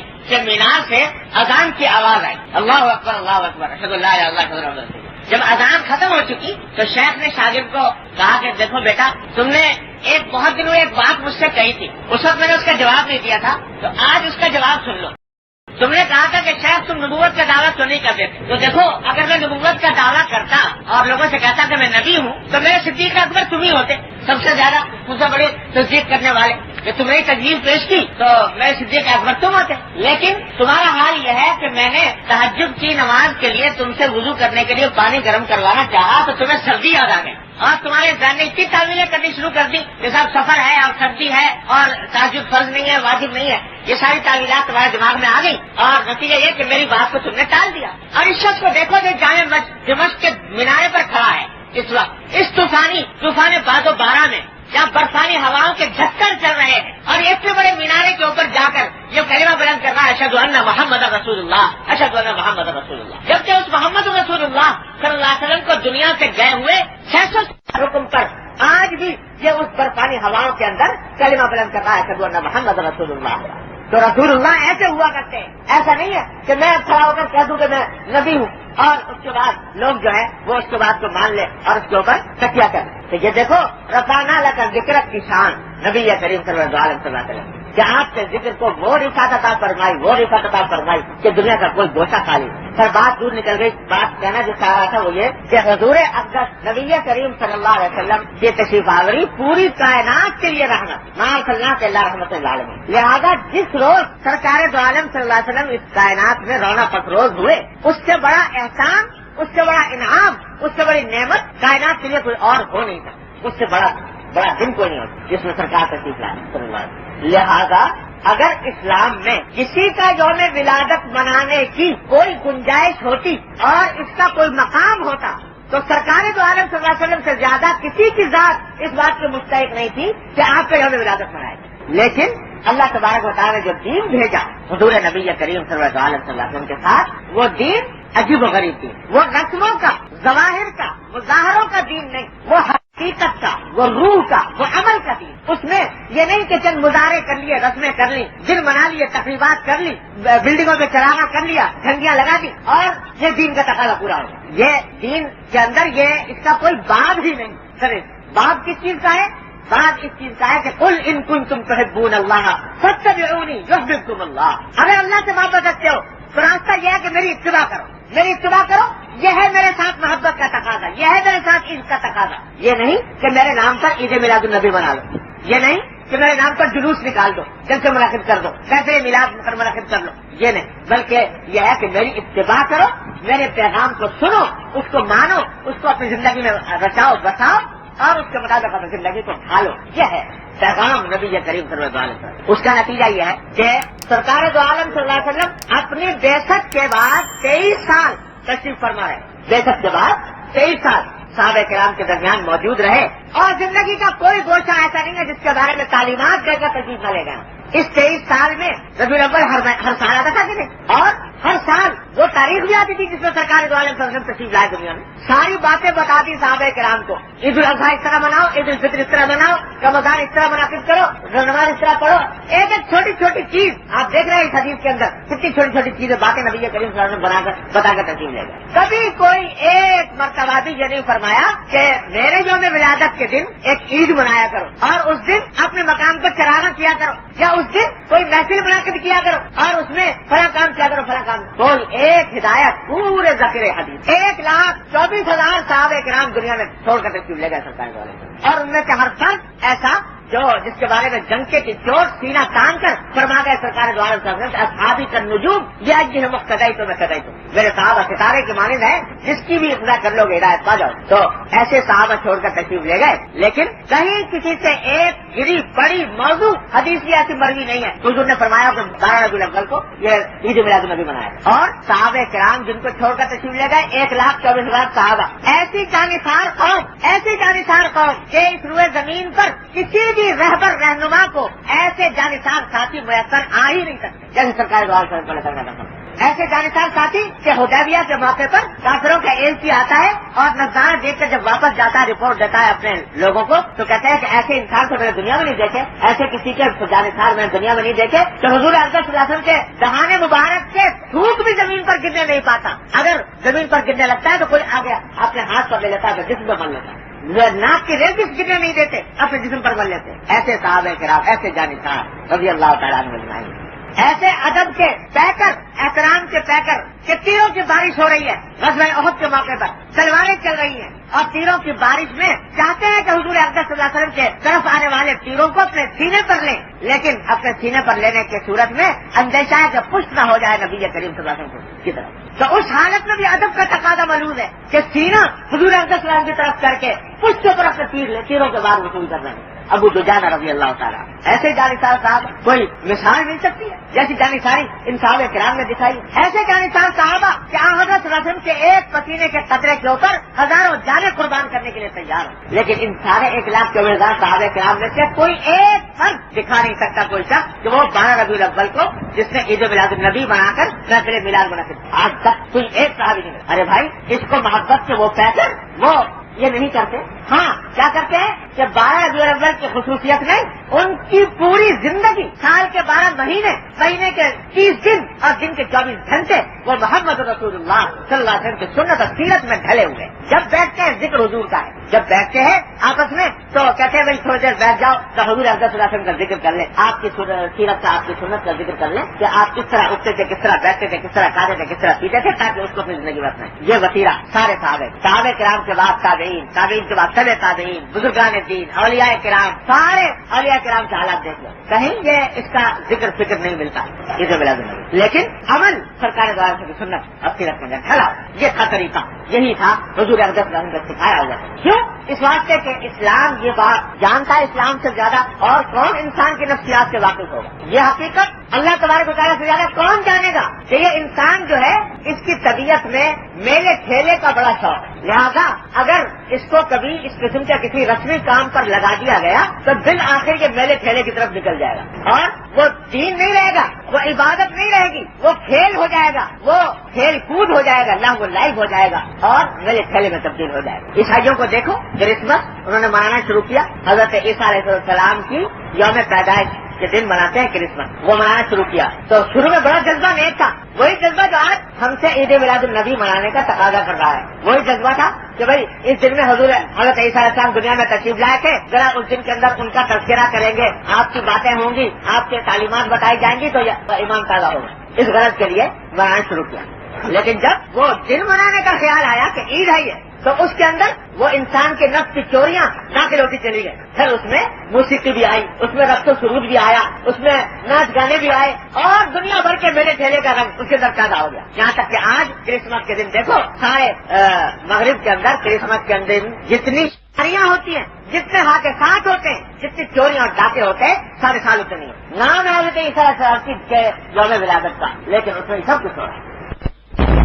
مینار سے اذان کی آواز آئی، اللہ اکبر اللہ اکبر اشہد ان لا الہ الا اللہ محمد رسول اللہ۔ جب اذان ختم ہو چکی تو شیخ نے شاگرد کو کہا کہ دیکھو بیٹا، تم نے بہت دنوں ایک بات مجھ سے کہی تھی، اس وقت میں نے اس کا جواب نہیں دیا تھا، تو آج اس کا جواب سن لو۔ تم نے کہا تھا کہ شاید تم نبوت کا دعویٰ تو نہیں کرتے، تو دیکھو اگر میں نبوت کا دعویٰ کرتا اور لوگوں سے کہتا کہ میں نبی ہوں تو میرے صدیق اکبر تم ہی ہوتے، سب سے زیادہ مجھ سے بڑے تصدیق کرنے والے، کہ تم نے تجویز پیش کی تو میرے صدیق اکبر تم ہوتے. لیکن تمہارا حال یہ ہے کہ میں نے تہجد کی نماز کے لیے تم سے وضو کرنے کے لیے پانی گرم کروانا چاہا تو تمہیں سردی یاد آ گئی اور تمہارے ذہن نے اتنی تعویلیں کرنی شروع کر دی کہ صاحب سفر ہے اور سردی ہے اور تہجد فرض نہیں ہے، واجب نہیں ہے، یہ ساری تعویلات تمہارے دماغ میں آ گئی اور نتیجہ یہ کہ میری بات کو تم نے ٹال دیا. اور اس شخص کو دیکھو جو جامع دمشق کے مینارے پر کھڑا ہے اس وقت، اس طوفان باد و بارہ میں جہاں برفانی ہواؤں کے جھٹکر چل رہے ہیں اور اتنے بڑے مینارے کے اوپر جا کر یہ کلمہ بلند کر رہا ہے اشہد ان محمد رسول اللہ، اشہد ان محمد رسول اللہ، جبکہ اس محمد رسول اللہ صلی اللہ علیہ وسلم کو دنیا سے گئے ہوئے 600 حکم پر آج بھی یہ اس برفانی ہواؤں کے اندر کلمہ بلند کر رہا ہے اشہد ان محمد رسول اللہ. تو رسول اللہ ایسے ہوا کرتے ہیں، ایسا نہیں ہے کہ میں کھڑا ہو کر کہہ دوں کہ میں نبی ہوں اور اس کے بعد لوگ جو ہے وہ اس کے بعد کو مان لے اور اس کے اوپر تکیہ کر. تو یہ دیکھو رفعنا لک ذکرک کی شان نبی کریم صلی اللہ علیہ وسلم کہ آپ کے ذکر کو وہ رفعت عطا فرمائی کہ دنیا کا کوئی گوشہ خالی. پھر بات دور نکل گئی. بات کہنا جو چاہ رہا تھا وہ یہ کہ حضور اقدس نبی کریم صلی اللہ علیہ وسلم کی تشریف آوری پوری کائنات کے لیے رحمت، ما ارسلناک الا رحمۃ للعالمین. لہذا جس روز سرکار دو عالم صلی اللہ علیہ وسلم اس کائنات میں رونق افروز ہوئے، اس سے بڑا احسان، اس سے بڑا انعام، اس سے بڑی نعمت کائنات کے لیے کوئی اور ہو نہیں سکتا. اس سے بڑا دن کوئی نہیں ہوتا جس میں سرکار تشریف لائے صلی اللہ علیہ وسلم. لہذا اگر اسلام میں کسی کا یوم ولادت منانے کی کوئی گنجائش ہوتی اور اس کا کوئی مقام ہوتا تو سرکار دو عالم صلی اللہ علیہ وسلم سے زیادہ کسی کی ذات اس بات کے مستحق نہیں تھی کہ آپ کا یوم ولادت منائے. لیکن اللہ تبارک و تعالیٰ نے جو دین بھیجا حضور نبی کریم صلی اللہ علیہ وسلم کے ساتھ، وہ دین عجیب و غریب دین، وہ رسموں کا، ظواہر کا، مظاہروں کا دین نہیں، وہ حقیقت کا، وہ روح کا، وہ عمل کا دین. اس میں یہ نہیں کہ چند مظاہرے کر لیے، رسمیں کر لی، دن منا لیے، تقریبات کر لی، بلڈنگوں میں چراغاں کر لیا، جھنڈیاں لگا دی اور یہ دین کا تقاضا پورا ہو. یہ دین کے اندر اس کا کوئی باب ہی نہیں. سر باب کس چیز کا ہے؟ بات اس چیز کا ہے کہ قل ان کنتم تحبون اللہ فاتبعونی یحببکم اللہ. اگر اللہ سے محبت رکھتے ہو تو راستہ یہ ہے کہ میری اتباع کرو. یہ ہے میرے ساتھ محبت کا تقاضا، یہ ہے میرے ساتھ عشق کا تقاضا. یہ نہیں کہ میرے نام پر عید میلاد النبی بنا لو، یہ نہیں کہ میرے نام پر جلوس نکال دو، جلسے منعقد کر دو، کیسے میلاد پر منعقد کر لو. یہ نہیں، بلکہ یہ ہے کہ میری اتباع کرو، میرے پیغام کو سنو، اس کو مانو، اس کو اپنی زندگی میں رچاؤ بساؤ اور اس کے مطابق اپنی زندگی کو ڈھالو. یہ ہے پیغام نبی کریم صلی اللہ علیہ وسلم. اس کا نتیجہ یہ ہے کہ سرکار دو عالم صلی اللہ علیہ وسلم اپنی بعثت کے بعد 23 سال تشریف فرما رہے. بعثت کے بعد 23 سال صحابہ کرام کے درمیان موجود رہے اور زندگی کا کوئی گوشہ ایسا نہیں ہے جس کے بارے میں تعلیمات دے کر تشریف نہ لے گئے. اس 23 سال میں ربیع الاول ہر سال آتا تھا کہ نہیں، اور ہر سال وہ تاریخ بھی آتی تھی جس میں سرکار دو عالم صلی اللہ علیہ وسلم تشریف لائے دنیا میں. ساری باتیں بتا دی صحابہ کرام کو. عید الاضحیٰ اس طرح مناؤ، عید الفطر اس طرح مناؤ، رمضان اس طرح منعقد کرو، نماز اس طرح پڑھو. ایک چھوٹی چھوٹی چیز آپ دیکھ رہے ہیں اس حدیث کے اندر کتنی چھوٹی چھوٹی چیزیں باتیں نبی کریم صلی اللہ علیہ وسلم بتا کر تشریف لے گئے. کبھی کوئی ایک مرتبہ بھی یہ نہیں فرمایا کہ میرے یوم ولادت کے دن ایک عید منایا کرو اور اس دن اپنے مقام پر چراغاں کیا کرو، یا اس دن کوئی محفل منعقد کیا کرو اور اس میں فلاں کام کیا کرو فلاں کام. کوئی ایک ہدایت پورے ذکر حدیث 1,24,000 صحابہ کرام دنیا میں چھوڑ کر تشریف لے گئے سرکار والے، اور ان میں سے ہر فرد ایسا جس کے بارے میں جنکے کی چوٹ سینہ تان کر فرما گئے سرکار دو عالم صلی اللہ علیہ وسلم اصحابی کا نجوم یہ اج ہے مقتدی تو میں قدی تو میرے صحابہ ستارے کے مانند ہے، جس کی بھی اقتدا کر لو گے ہدایت پا جاؤ. تو ایسے صحابہ چھوڑ کر تشریف لے گئے، لیکن کہیں کسی سے ایک گری پڑی موضوع حدیث کی ایسی مروی نہیں ہے. حضور نے فرمایا کہ 12 ربیع الاول کو یہ عید میلاد النبی منایا، اور صحابہ کرام جن کو چھوڑ کر تشریف لے گئے 1,24,000 صحابہ. ایسی جانثار قوم کہ اس روئے زمین پر کسی بھی رہبر رہنما کو ایسے جانثار ساتھی میسر آ ہی نہیں سکتے جیسے سرکار دو عالم صلی اللہ علیہ وسلم. ایسے جانثار ساتھی کہ حدیبیہ کے موقع پر کافروں کا ایلچی آتا ہے اور نظارہ دیکھ کر جب واپس جاتا ہے رپورٹ دیتا ہے اپنے لوگوں کو تو کہتے ہیں کہ ایسے انسان تو میں نے دنیا میں نہیں دیکھے، ایسے کسی کے جانثار میں دنیا میں نہیں دیکھے. تو حضور اقدس صلی اللہ علیہ وسلم کے دہانے مبارک سے تھوک بھی زمین پر گرنے نہیں پاتا. اگر زمین پر گرنے لگتا ہے تو کوئی آ گیا اپنے ہاتھ پر لے لیتا ہے تو جسم پر مل لیتا ہے. ناک کی ریل بھی گرنے نہیں دیتے، اپنے جسم پر مل لیتے. ایسے صحابہ کرام، ایسے جانثار رضی اللہ تعالیٰ عنہ اجمعین. ایسے ادب کے پیکر، احترام کے پیکر کہ تیروں کی بارش ہو رہی ہے، غزوہ احد کے موقع پر تلواریں چل رہی ہیں اور تیروں کی بارش میں چاہتے ہیں کہ حضور اقدس صلی اللہ علیہ وسلم کے طرف آنے والے تیروں کو اپنے سینے پر لیں، لیکن اپنے سینے پر لینے کی صورت میں اندیشہ ہے کہ پشت نہ ہو جائے نبی کریم صلی اللہ علیہ وسلم کی طرف۔ تو اس حالت میں بھی ادب کا تقاضا ملحوظ ہے کہ سینہ حضور اقدس صلی اللہ علیہ وسلم کی طرف کر کے پشت کے اوپر اپنے تیروں کے بعد وصول کر رہے ہیں۔ ابو دجانہ رضی اللہ تعالیٰ ایسے جانثار صاحب کوئی مثال مل سکتی ہے جیسی جانثاری ان صحابہ کرام نے دکھائی؟ ایسے جانثار صحابہ کہ حضرت صلی اللہ علیہ وسلم کے ایک پسینے کے قطرے کے اوپر ہزاروں جانیں قربان کرنے کے لیے تیار ہیں، لیکن ان سارے 1,40,000 صحابہ کرام میں سے کوئی ایک فرد دکھا نہیں سکتا کوئی شخص کہ وہ 12 ربیع الاول کو جس نے عید میلاد النبی بنا کر محفل میلاد بنا کر آج تک کوئی ایک صحابی نہیں۔ ارے بھائی، اس کو محبت سے وہ پیکر وہ یہ نہیں کرتے۔ ہاں، کیا کرتے ہیں کہ 12 ربیع الاول کی خصوصیت میں ان کی پوری زندگی، سال کے 12 مہینے، مہینے کے 30 دن اور دن کے 24 گھنٹے وہ محمد رسول اللہ صلی اللہ علیہ وسلم کی سنت اور سیرت میں ڈھلے ہوئے۔ جب بیٹھتے ہیں ذکر حضور کا ہے، جب بیٹھتے ہیں آپس میں تو کہتے ہیں بھائی تھوڑی دیر بیٹھ جاؤ تو حضور اقدس صلی اللہ علیہ وسلم کا ذکر کر لیں، آپ کی سیرت کا، آپ کی سنت کا ذکر کر لیں کہ آپ کس طرح اٹھتے تھے، کس طرح بیٹھتے تھے، کس طرح کھاتے تھے، کس طرح پیتے تھے، تاکہ اس کو اپنی زندگی میں اپنائیں۔ یہ وسیلہ سارے صحابہ کرام کے بعد تابعین، تابعین کے بعد تبع تابعین، بزرگان دین، اولیاء کرام، سارے اولیاء کرام کے حالات دیکھ لو، کہیں یہ اس کا ذکر فکر نہیں ملتا عید میلاد النبی، لیکن عمل سرکار دوارا کی سنت اب سیرت میں ڈھلا، یہ تھا طریقہ، یہی تھا حضور اقدس صلی اللہ علیہ وسلم کا سکھایا ہوا۔ کیوں؟ اس واسطے کہ اسلام یہ بات جانتا ہے، اسلام سے زیادہ اور کون انسان کی نفسیات سے واقف ہوگا؟ یہ حقیقت اللہ تبارک و تعالیٰ سے زیادہ کون جانے گا کہ یہ انسان جو ہے اس کی طبیعت میں میلے ٹھیلے کا بڑا شوق ہے، لہذا اگر اس کو کبھی اس قسم کے کسی رسمی کام پر لگا دیا گیا تو بالآخر یہ میلے ٹھیلے کی طرف نکل جائے گا اور وہ دین نہیں رہے گا، وہ عبادت نہیں رہے گی، وہ کھیل ہو جائے گا، وہ کھیل کود ہو جائے گا، لہو لائف ہو جائے گا اور میلے ٹھیلے میں تبدیل ہو جائے گا۔ عیسائیوں کو دیکھو، کرسمس انہوں نے منانا شروع کیا، حضرت عیسیٰ علیہ السلام کی یوم پیدائش کے دن مناتے ہیں کرسمس، وہ منانا شروع کیا تو شروع میں بڑا جذبہ نیک تھا، وہی جذبہ جو آج ہم سے عید میلاد النبی منانے کا تقاضا کر رہا ہے، وہی جذبہ تھا کہ بھائی اس دن میں حضرت عیسیٰ علیہ السلام دنیا میں تشریف لائے تھے، ذرا اس دن کے اندر ان کا تذکرہ کریں گے، آپ کی باتیں ہوں گی، آپ کے تعلیمات بتائی جائیں گی تو ایمان تازہ ہوگا، اس غرض کے لیے منانا شروع کیا۔ لیکن جب وہ دن منانے کا خیال آیا کہ عید ہے یہ، تو اس کے اندر وہ انسان کے نفس کی چوریاں داخل ہوتی چلی گئی، پھر اس میں موسیقی بھی آئی، اس میں رقص و سرود بھی آیا، اس میں ناچ گانے بھی آئے اور دنیا بھر کے میلے ٹھیلے کا رنگ اس کے اندر پیدا ہو گیا، یہاں تک کہ آج کرسمس کے دن دیکھو سارے مغرب کے اندر کرسمس کے اندر جتنی شاریاں ہوتی ہیں، جتنے حادثات ہوتے ہیں، جتنی چوریاں اور ڈاکے ہوتے ہیں، سارے سال اتنے نہیں ہوتے۔ نام ہے حضرت عیسیٰ علیہ السلام کے یوم ولادت کا، لیکن اس میں سب کچھ ہو رہا ہے۔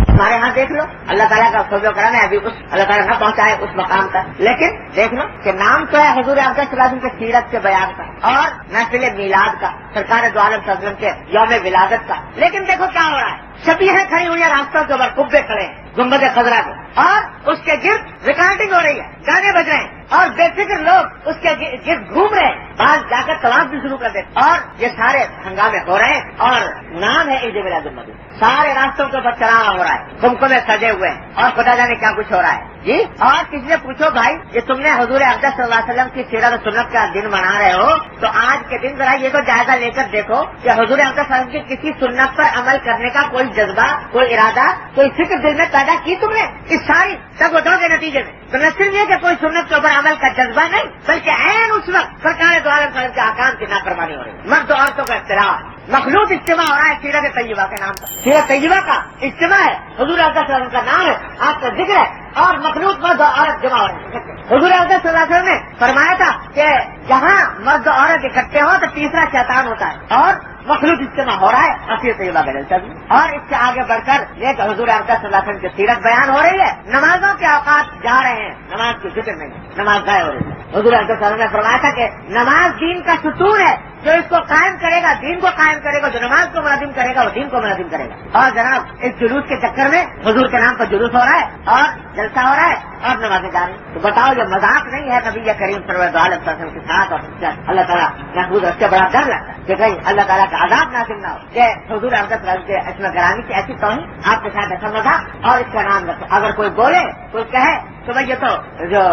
ہمارے ہاں دیکھ لو، اللہ تعالیٰ کا فضل و کرم ہے، ابھی اس اللہ تعالیٰ نہ پہنچائے اس مقام تک، لیکن دیکھ لو کہ نام تو ہے حضور اقدس صلی اللہ علیہ وسلم کے سیرت کے بیان کا اور محفل میلاد کا، سرکار دو عالم صلی اللہ علیہ وسلم کے یوم ولادت کا، لیکن دیکھو کیا ہو رہا ہے، شبیہیں کھڑی ہوئی ہیں راستوں کے اوپر، قبے کھڑے ہیں گنبد خضرا کے، اور اس کے گرد ریکارڈنگ ہو رہی ہے، گانے بج رہے ہیں اور بے فکر لوگ اس کے گرد گھوم رہے ہیں، بعض جا کر طواف بھی شروع کر دیتے، اور یہ سارے ہنگامے ہو رہے ہیں اور نام ہے عید میلاد النبی، سارے راستوں کے اوپر چڑھاوا ہو رہا ہے، خمکوں میں سجے ہوئے ہیں اور خدا جانے کیا کچھ ہو رہا ہے جی۔ اور کسی سے پوچھو بھائی یہ تم نے حضور اقدس صلی اللہ علیہ وسلم کی سیرت و سنت کا دن منا رہے ہو تو آج کے دن ذرا یہ تو جائزہ لے کر دیکھو کہ حضور اقدس صلی اللہ علیہ وسلم کی کسی سنت پر عمل کرنے کا کوئی جذبہ، کوئی ارادہ، کوئی فکر دل میں پیدا کی تم نے اس ساری تب و دو کے نتیجے میں؟ تو نہ صرف یہ کہ کوئی سنت کے اوپر عمل کا جذبہ نہیں، بلکہ عین اس وقت سرکار دو عالم صلی اللہ علیہ وسلم کے احکام کی نافرمانی ہو رہی ہے، مرد و عورتوں کا اختلاف، مخلوط اجتماع ہو رہا ہے سیرت طیبہ کے نام پر، سیرت طیبہ کا اجتماع ہے، حضور اقدس صلی اللہ علیہ وسلم کا نام ہے، آپ کا ذکر ہے اور مخلوط مرد و عورت جمع ہو رہے ہیں۔ حضور اقدس صلی اللہ علیہ وسلم نے فرمایا تھا کہ جہاں مرد و عورت اکٹھے ہوں تو تیسرا شیطان ہوتا ہے، اور مخلوط اجتماع ہو رہا ہے اصل طیبہ کا جلسہ بھی، اور اس سے آگے بڑھ کر یہ کہ حضور اقدس صلی اللہ علیہ وسلم کی سیرت بیان ہو رہی ہے، نمازوں کے اوقات جا رہے ہیں، نماز کی فکر نہیں، نماز ضائع ہو رہی ہے۔ حضور اقدس صلی اللہ علیہ وسلم نے فرمایا تھا کہ نماز دین کا ستون ہے، جو اس کو قائم کرے گا دین کو قائم کرے گا، جو نماز کو منظم کرے گا وہ دین کو منظم کرے گا۔ اور جناب اس جلوس کے چکر میں حضور کے نام پر جلوس ہو رہا ہے اور جلسہ ہو رہا ہے اور نمازیں جا رہی ہیں، تو بتاؤ یہ مذاق نہیں ہے نبی کریم صلی اللہ علیہ وسلم کے ساتھ، اور اللہ تعالیٰ محفوظ، اس سے بڑا ڈر لگتا ہے کہ کہیں اللہ تعالیٰ کا عذاب نازل نہ ہو کہ حضور اقدس صلی اللہ علیہ وسلم کے اسم گرامی کی ایسی توہین، آپ کے ساتھ ایسا مذاق اور اس کا نام رکھے، اگر کوئی بولے کوئی کہے تو بھائی یہ تو جو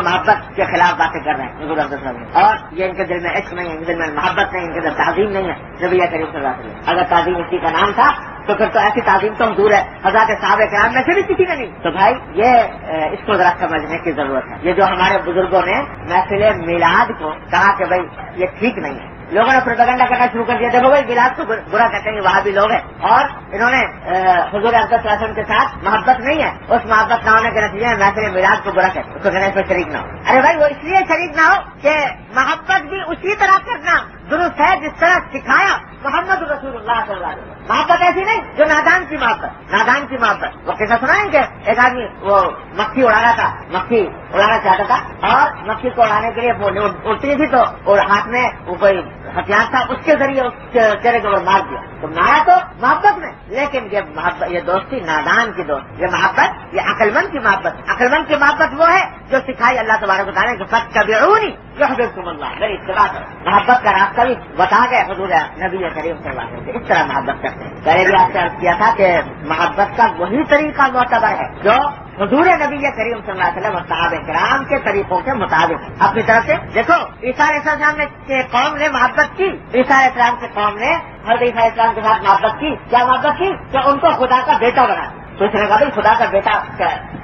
تو محبت کے خلاف باتیں کر رہے ہیں حضور افضل صلی اللہ علیہ وسلم. اور یہ ان کے دل میں عشق نہیں ہے، ان کے دل میں محبت نہیں، ان کے دل تعظیم نہیں ہے نبی کریم صلی اللہ علیہ وسلم. اگر تعظیم اسی کا نام تھا تو پھر تو ایسی تعظیم تو دور ہے حضرات صحابہ کرام میں سے بھی کسی نے نہیں. تو بھائی یہ اس کو ذرا سمجھنے کی ضرورت ہے. یہ جو ہمارے بزرگوں نے محفل میلاد کو کہا کہ بھائی یہ ٹھیک نہیں ہے، لوگوں نے پروپیگنڈا کرنا شروع کر دیا. دیکھو بھائی میلاد کو برا کہتے ہیں وہاں بھی لوگ ہیں، اور انہوں نے حضور افضل صلی اللہ علیہ وسلم کے ساتھ محبت نہیں ہے، اس محبت نہ ہونے کے نتیجے میں محفل میلاد کو برا کہتے ہیں، اس کو کہنا اس میں شریک نہ ہو. ارے بھائی وہ اس لیے شریک نہ ہو کہ محبت بھی اسی طرح کرنا درست ہے جس طرح سکھایا محمد رسول اللہ صلی اللہ علیہ وسلم. محبت ایسی نہیں جو نادان کی محبت، نادان کی محبت. وہ کیسا سنا ہے کہ ایک آدمی وہ مکھی اڑانا تھا، مکھی اڑانا چاہتا تھا، اور مکھی کو اڑانے کے لیے وہ اڑتی تھی تو اور ہاتھ میں وہ کوئی ہتھیار تھا، اس کے ذریعے اس چہرے کے اوپر مار دیا. تو مارا تو محبت میں، لیکن یہ محبت، یہ دوستی نادان کی دوست، یہ محبت یہ عقل مند کی محبت. عقل مند کی محبت وہ ہے جو سکھائی اللہ تبارک و تعالیٰ کہ فاتبعونی یحببکم اللہ، میری اتباع کرو. محبت کا راستہ بھی بتا گئے حضور نبی کریم صلی اللہ علیہ وسلم. اس طرح محبت کرتے ہیں. پہلے بھی آپ سے عرض کیا تھا کہ محبت کا وہی طریقہ معتبر ہے جو حضور نبی کریم صلی اللہ علیہ وسلم اور صحابہ کرام کے طریقوں کے مطابق. اپنی طرف سے دیکھو عیسیٰ علیہ السلام کے قوم نے محبت کی، عیسیٰ علیہ السلام کی قوم نے حضرت عیسیٰ علیہ السلام کے ساتھ محبت کی. کیا محبت کی؟ کہ ان کو خدا کا بیٹا بنا. تو اس نے کہا بھائی خدا کا بیٹا،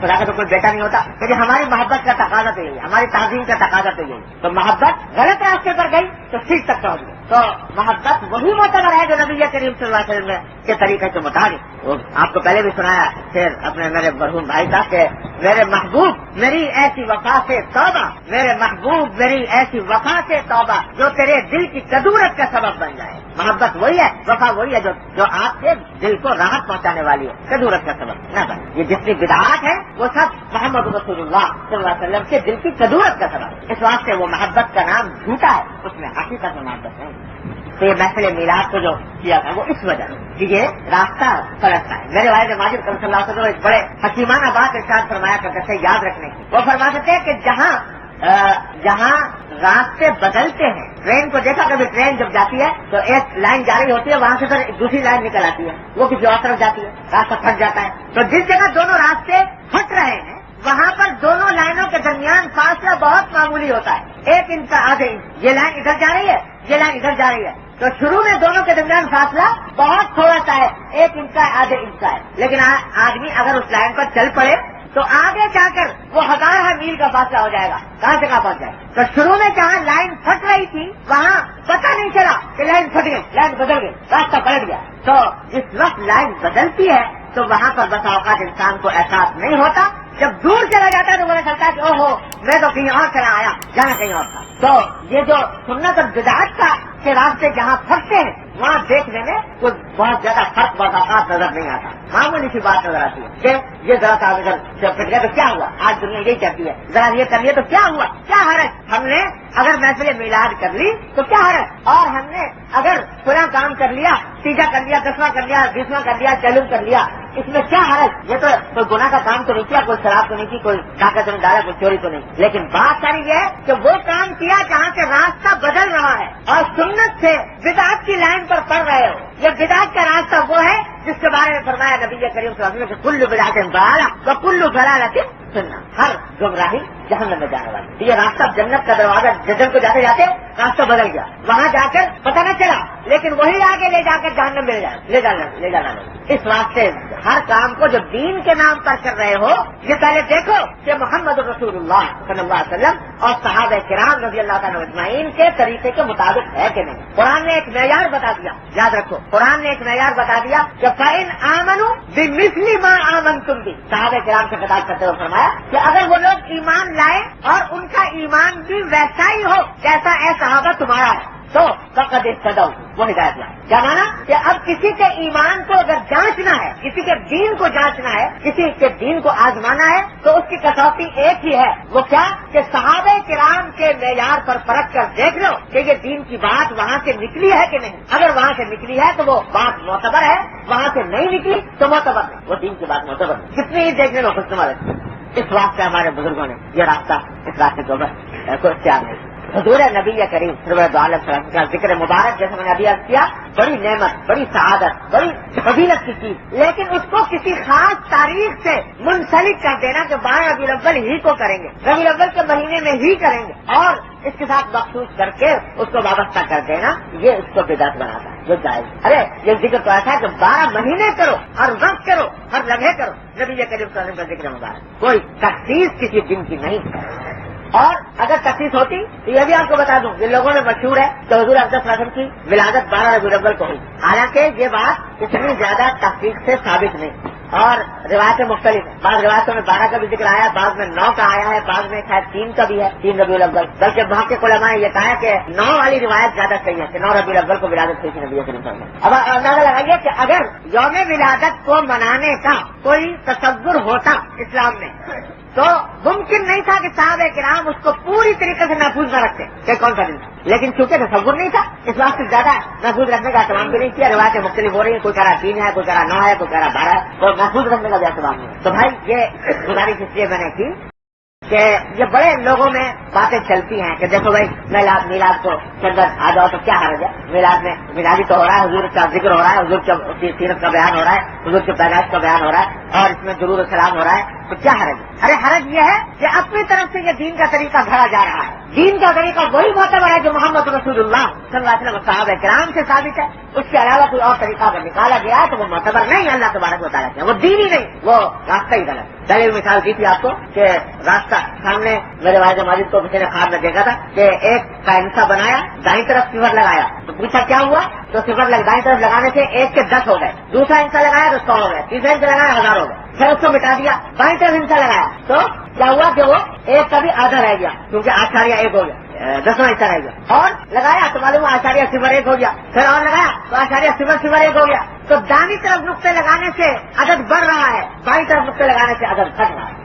خدا کا تو کوئی بیٹا نہیں ہوتا، لیکن ہماری محبت کا تقاضا تو یہی، ہماری تعظیم کا تقاضا تو یہی. تو محبت غلط راستے پر گئی تو ٹھیک تک پہنچ گئی. تو محبت وہی معتبر ہے جو نبی کریم صلی اللہ علیہ وسلم کے طریقے کے مطابق. وہ آپ کو پہلے بھی سنایا پھر اپنے میرے مرحوم بھائی کا کہ میرے محبوب میری ایسی وفا سے توبہ، میرے محبوب میری ایسی وفا سے توبہ جو تیرے دل کی کدورت کا سبب بن جائے. محبت وہی ہے، وفا وہی ہے جو آپ کے دل کو راحت پہنچانے والی ہے، کدورت کا سبب نہ بنے. یہ جتنی بدعات ہے وہ سب محمد رسول اللہ صلی اللہ علیہ وسلم کے دل کی کدورت کا سبب. اس واسطے وہ محبت کا نام جھوٹا ہے، اس میں حقیقت میں محبت نہیں. تو یہ محفل میلاد کو جو کیا تھا وہ اس وجہ سے کہ یہ راستہ پلٹتا ہے. میرے والد ماجد صلی اللہ علیہ وسلم ایک بڑے حکیمانہ بات ارشاد فرمایا کرتے تھے، یاد رکھنے کی. وہ فرماتے تھے کہ جہاں راستے بدلتے ہیں، ٹرین کو دیکھا کبھی ٹرین جب جاتی ہے تو ایک لائن جاری ہوتی ہے، وہاں سے پھر دوسری لائن نکل آتی ہے، وہ کسی اور طرف جاتی ہے، راستہ پھٹ جاتا ہے. تو جس جگہ دونوں راستے پھٹ رہے ہیں وہاں پر دونوں لائنوں کے درمیان فاصلہ بہت معمولی ہوتا ہے، 1 انچ کا آدھے انچ. یہ لائن ادھر جا رہی ہے، یہ لائن ادھر جا رہی ہے، تو شروع میں دونوں کے درمیان فاصلہ بہت تھوڑا سا ہے، 1 انچ کا آدھے انچ کا ہے. لیکن آدمی اگر اس لائن پر چل پڑے تو آگے جا کر وہ 1000 میل کا فاصلہ ہو جائے گا، کہاں سے کہاں پہنچ جائے گا. تو شروع میں جہاں لائن پھٹ رہی تھی وہاں پتہ نہیں چلا کہ لائن پھٹ گئی، لائن بدل گئی، راستہ پلٹ گیا. تو جس وقت لائن بدلتی ہے تو وہاں پر بسا اوقات انسان کو احساس نہیں ہوتا. جب دور چلا جاتا ہے تو پتا چلتا ہے کہ اوہو میں تو کہیں اور چلا آیا، جانا کہیں اور تھا. تو یہ جو سنت اور بدعت کے راستے جہاں پھنستے ہیں وہاں دیکھنے میں کوئی بہت زیادہ فرق بساوقات نظر نہیں آتا، معمولی سی بات نظر آتی ہے کہ یہ ذرا سا اگر جب پھٹ گیا تو کیا ہوا. آج دنیا یہی کہتی ہے ذرا یہ کر لیا تو کیا ہوا، کیا حرج. ہم نے اگر محفل میلاد کر لی تو کیا حرج، اور ہم نے اگر پورا کام کر لیا، تیجا کر لیا، 10واں کر لیا، 20واں کر لیا، چلم کر لیا، اس میں کیا حرج. یہ تو کوئی گناہ کا کام تو نہیں کیا، کوئی شراب تو نہیں کی، کوئی ڈاکہ تو نہیں ڈالا، کوئی چوری تو نہیں. لیکن بات ساری یہ ہے کہ وہ کام کیا جہاں سے راستہ بدل رہا ہے اور سنت سے بدعت کی لائن پر پڑ رہے ہو. یہ بدعت کا راستہ وہ ہے جس کے بارے میں فرمایا نبی کریم صلی اللہ علیہ وسلم کہ کل بدعت ضلالہ وکل ضلالۃ سنہ، ہر گمراہی جہنم میں جانے والی. یہ راستہ جنت کا دروازہ جنت کو جاتے جاتے راستہ بدل گیا، وہاں جا کر پتہ نہ چلا، لیکن وہی آگے لے جا کر جہنم میں لے جانا. اس واسطے ہر کام کو جو دین کے نام پر کر رہے ہو یہ پہلے دیکھو کہ محمد رسول اللہ صلی اللہ علیہ وسلم اور صحابہ کرام رضی اللہ تعالیٰ اجمعین کے طریقے کے مطابق ہے کہ نہیں. قرآن نے ایک معیار بتا دیا، یاد رکھو، قرآن نے ایک معیار بتا دیا کہ فَإِنْ آمَنُوا بِمِثْلِ مَا آمَنْتُمْ بِهِ. صحابہ کرام سے خطاب کرتے ہوئے فرمایا کہ اگر وہ لوگ ایمان لائے اور ان کا ایمان بھی ویسا ہی ہو جیسا اے صحابہ تمہارا ہے تو فقد اهتدوا، وہ ہدایت لائے. کیا مانا کہ اب کسی کے ایمان کو اگر جانچنا ہے، کسی کے دین کو جانچنا ہے، کسی کے دین کو آزمانا ہے تو اس کی کسوٹی ایک ہی ہے. وہ کیا کہ صحابہ کرام کے معیار پر پرکھ کر دیکھ لو کہ یہ دین کی بات وہاں سے نکلی ہے کہ نہیں. اگر وہاں سے نکلی ہے تو وہ بات معتبر ہے، وہاں سے نہیں نکلی تو معتبر نہیں، وہ دین کی بات معتبر نہیں. کتنی ہی دیکھنے میں خوش. اس واسطے ہمارے بزرگوں نے یہ راستہ، اس راستے کو اختیار نہیں. حضور نبی کریم صلی اللہ علیہ وسلم کا ذکر مبارک جیسے میں نے ابھی عرض کیا بڑی نعمت، بڑی سعادت، بڑی فضیلت کی چیز، لیکن اس کو کسی خاص تاریخ سے منسلک کر دینا کہ 12 ربیع الاول ہی کو کریں گے، ربیع الاول کے مہینے میں ہی کریں گے اور اس کے ساتھ مخصوص کر کے اس کو وابستہ کر دینا، یہ اس کو بدعت بناتا ہے جو جائز۔ ارے یہ ذکر تو ایسا ہے کہ 12 مہینے کرو، ہر وقت کرو، ہر لمحے کرو نبی کریم صلی اللہ علیہ وسلم کا ذکر مبارک، کوئی تخصیص کسی دن کی نہیں۔ اور اگر تخصیص ہوتی تو یہ بھی آپ کو بتا دوں، جن لوگوں نے مشہور ہے کہ حضور اقدس صلی اللہ علیہ وسلم کی ولادت 12 ربیع الاول کو ہوئی، حالانکہ یہ بات اتنی زیادہ تحقیق سے ثابت نہیں اور روایتیں مختلف ہیں۔ بعض روایتوں میں 12 کا بھی ذکر آیا ہے، بعض میں 9 کا آیا ہے، بعض میں شاید 3 کا بھی ہے، 3 ربیع الاول، بلکہ وہاں کے علماء نے یہ کہا کہ 9 والی روایت زیادہ صحیح ہے کہ 9 ربیع الاول کو ولادت ہوئی تھی نبی کریم صلی اللہ علیہ وسلم۔ اب اندازہ لگائیے کہ اگر یوم ولادت کو منانے کا کوئی تصور ہوتا اسلام میں تو ممکن نہیں تھا کہ صحابہ کرام اس کو پوری طریقے سے محفوظ نہ رکھتے کہ کون سا دن تھا، لیکن چونکہ تصور نہیں تھا اس وقت زیادہ محفوظ رکھنے کا اہتمام بھی نہیں کیا۔ روایتیں مختلف ہو رہی ہیں، کوئی کہہ رہا 3 ہے، کوئی کہہ رہا 9 ہے، کوئی کہہ رہا 12 ہے، اور محفوظ رکھنے کا بھی اہتمام نہیں ہے۔ تو بھائی یہ گزارش اس لیے میں نے کی کہ یہ بڑے لوگوں میں باتیں چلتی ہیں کہ دیکھو بھائی میلاد کو اندر آ جاؤ تو کیا حرج ہے، میلاد میں میلادی تو ہو رہا ہے، حضور کا ذکر ہو رہا ہے، حضور کی سیرت کا بیان ہو رہا ہے، حضور کی پیدائش کا بیان ہو رہا ہے اور اس میں درود و سلام ہو رہا ہے، تو کیا حرج ہے؟ ارے حرج یہ ہے کہ اپنی طرف سے یہ دین کا طریقہ گھڑا جا رہا ہے، دین کا طریقہ وہی معتبر ہے جو محمد رسول اللہ صلی اللہ علیہ وسلم صحابہ کرام سے ثابت ہے، اس کے علاوہ کوئی اور طریقہ اگر نکالا گیا ہے تو وہ معتبر نہیں، اللہ تبارک و تعالیٰ سے وہ دین ہی نہیں، وہ راستہ ہی غلط۔ پہلے مثال دی تھی آپ کو کہ راستہ سامنے میرے والد ماجد کو کسی نے خواب میں دیکھا تھا کہ ایک کا انسا بنایا، دائیں طرف صفر لگایا تو پوچھا کیا ہوا تو صفر دائیں طرف لگانے سے 1 کے 10 ہو گئے، دوسرا انسا لگایا تو 100 ہو گئے، تیسرا انسا لگایا 1000 ہو گئے، پھر اس کو مٹا دیا، بائیں طرف انسا لگایا تو کیا ہوا کہ وہ 1 کا بھی آدھا رہ گیا کیونکہ 8.1 ہو گیا، 10واں حصہ رہ گیا، اور لگایا تو معلوم 8.01 ہو گیا، پھر اور لگایا تو 8.001 ہو گیا۔ تو دائیں طرف نقطے لگانے سے عدد بڑھ رہا ہے، بائیں طرف نقطے لگانے سے عدد گھٹ رہا ہے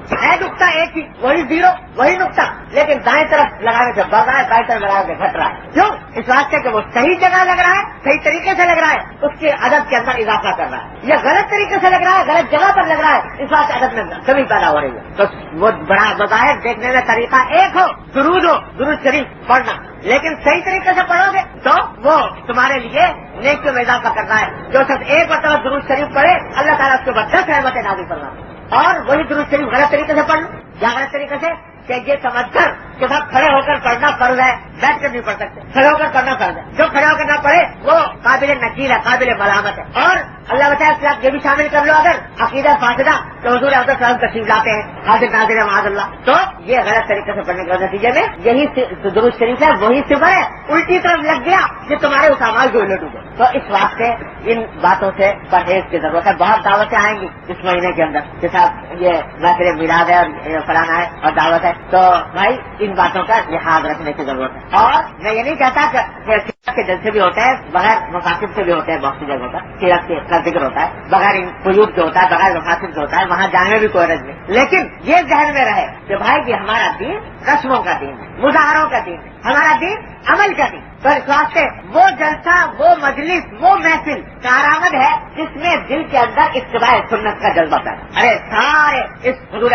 نقطہ ایک ہی، وہی 0 وہی نقطہ، لیکن دائیں طرف لگانے سے بڑھ رہا ہے، بائیں طرف لگانے سے گھٹ رہا ہے۔ کیوں؟ اس واسطے کہ وہ صحیح جگہ لگ رہا ہے، صحیح طریقے سے لگ رہا ہے، اس کے عدد کے اندر اضافہ کر رہا ہے، یا غلط طریقے سے لگ رہا ہے، غلط جگہ پر لگ رہا ہے، اس واسطے عدد میں کمی پیدا ہو رہی ہے۔ تو وہ بڑا بظاہر دیکھنے میں طریقہ ایک ہو، درود شریف پڑھنا، لیکن صحیح طریقے سے پڑھو گے تو وہ تمہارے لیے نیکیوں میں اضافہ کرنا ہے۔ جو شخص ایک مرتبہ درود شریف پڑھے اللہ تعالیٰ اس کے بعد 10 رحمتیں نازل کرنا، اور وہی درود شریف غلط طریقے سے پڑھنا، یا غلط طریقے سے کہ یہ سمجھ کر کہ صاحب کھڑے ہو کر پڑھنا فرض ہے، بیٹھ کر نہیں پڑھ سکتے، کھڑے ہو کر پڑھنا فرض ہے، جو کھڑے ہو کر نہ پڑھے وہ قابل نکیر ہے، قابل ملامت ہے۔ اور اللہ بتائے کہ آپ یہ بھی شامل کر لو اگر عقیدہ فاسدہ تو حضور اقدس صلی اللہ علیہ وسلم تشریف لاتے ہیں حاضر ناظر معاذ اللہ، تو یہ غلط طریقے سے پڑھنے کے نتیجے میں یہی درود شریف ہے، وہی صفر ہے، الٹی طرف لگ گیا کہ تمہارے اسامال جو الٹ ہوئے۔ تو اس واسطے ان باتوں سے پرہیز کی ضرورت ہے۔ بہت دعوتیں آئیں گی اس مہینے کے اندر کہ صاحب یہ محفل میلاد ہے اور فلانا ہے اور دعوت ہے، تو بھائی ان باتوں کا لحاظ رکھنے کی ضرورت ہے۔ اور میں یہ نہیں کہتا کہ سیرت کے جلسے بھی ہوتے ہیں، بغیر مفاسد سے بھی ہوتے ہیں، بہت سی جگہوں پر سیرت کا ذکر ہوتا ہے، بغیر ان قیود کے ہوتا ہے، بغیر مفاسد کے ہوتا ہے، وہاں جانے میں بھی کوئی رج نہیں، لیکن یہ ذہن میں رہے کہ بھائی یہ ہمارا دین رسموں کا دین ہے، مظاہروں کا دین ہے، ہمارا دین عمل کا دین۔ تو اس واسطے وہ جلسہ، وہ مجلس، وہ محفل کارآمد ہے جس میں دل کے اندر اتباع سنت کا جذبہ پیدا۔ ارے سارے اس حضور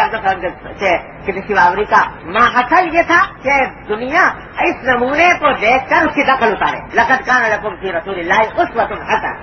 سے کسی شیواوری کا ماحصل یہ تھا کہ دنیا اس نمونے کو دیکھ کر اس کی دخل اتارے، لقد کان لکم فی رسول اللہ اسوۃ حسنہ،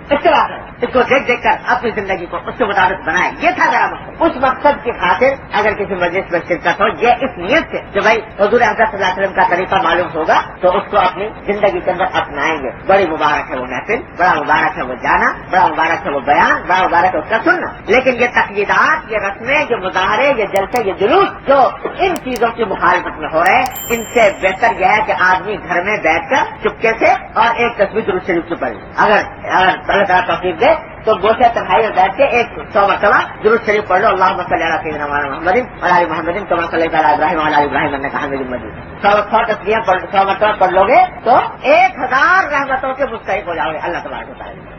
اس کو دیکھ دیکھ کر اپنی زندگی کو اس کے مطابق بنائے، یہ تھا میرا مقصد۔ اس مقصد کی خاطر اگر کسی مجلس میں شرکت ہو، یہ اس نیت سے کہ بھائی حضور اقدس صلی اللہ علیہ وسلم کا طریقہ معلوم ہوگا تو اس کو اپنی زندگی کے اندر اپنائیں گے۔ بڑی مبارک ہے وہ محفل، بڑا مبارک ہے وہ جانا، بڑا مبارک ہے وہ بیان، بڑا مبارک ہے اس کا سننا، لیکن یہ تقییدات، یہ رسمیں، یہ مظاہرے، یہ جلسے، یہ جلوس جو ان چیزوں کی مخالفت میں ہو رہے ہیں، ان سے بہتر یہ ہے کہ آدمی گھر میں بیٹھ کر چپکے سے اور ایک تصویر درود شریف سے پڑھے۔ اگر اللہ تعالیٰ توفیق دے تو گوشہ تنہائی میں بیٹھ کے 100 مرتبہ درود شریف پڑھ لو، اللہم صلی علی سیدنا محمد وعلی آل محمد کما صلیت علی ابراہیم وعلی آل ابراہیم انک حمید مجید۔ 100 تسبیحیں 100 مرتبہ پڑھ لو گے تو 1000 رحمتوں کے مستحق ہو جاؤ گے اللہ تبارک و تعالیٰ۔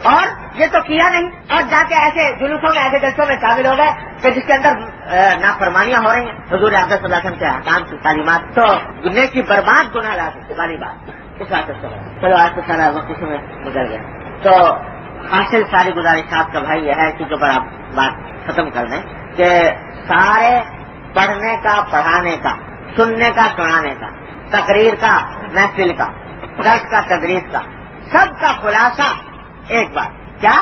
اور یہ تو کیا نہیں، اور جا کے ایسے جلوسوں میں، ایسے جلسوں میں شامل ہو گئے کہ جس کے اندر نافرمانیاں ہو رہی ہیں حضور اقدس صلی اللہ علیہ وسلم کے احکام کی تعلیمات، تو دنیا کی برباد گناہ لازم والی بات اس بات سے۔ چلو آج تو سارا وقت اس میں گزر گیا، تو حاصل ساری گزارشات کا بھائی یہ ہے کہ جو بڑا بات ختم کر دیں کہ سارے پڑھنے کا، پڑھانے کا، سننے کا، سنانے کا تقریر کا، محفل کا، درس کا، تدریس کا، سب کا خلاصہ ایک بات کیا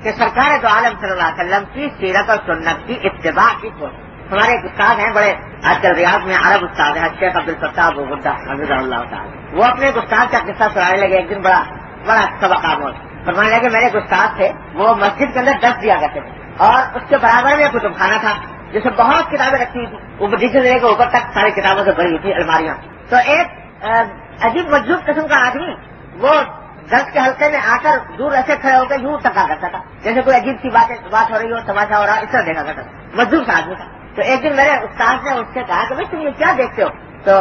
کہ سرکار دو عالم صلی اللہ علیہ وسلم کی سیرت اور سنت کی اتباع کی کوشش. ہمارے ایک استاد ہیں بڑے آج کل ریاض میں عرب استاد ہیں شیخ عبدالفتاح ابو غدہ حفظہ اللہ تعالی. وہ اپنے ایک استاد کا قصہ سنانے لگے. ایک دن بڑا سبق آموز فرمانے لگے میرے ایک استاد تھے، وہ مسجد کے اندر درس دیا کرتے تھے اور اس کے برابر میں کتب خانہ تھا جس میں بہت کتابیں رکھی ہوئی تھی. وہ نیچے سے اوپر تک ساری کتابوں سے بھری ہوئی تھی الماریاں. تو ایک عجیب مجذوب قسم کا آدمی وہ درس کے حلقے میں آ کر دور ایسے کھڑے ہو کے یوں تکا کرتا تھا جیسے کوئی عجیب سی بات ہو رہی ہو، تماشا ہو رہا، اس طرح دیکھا کرتا تھا. مجذوب سا آدمی تھا. تو ایک دن میرے استاد نے اس سے کہا کہ بھائی تم یہ کیا دیکھتے ہو؟ تو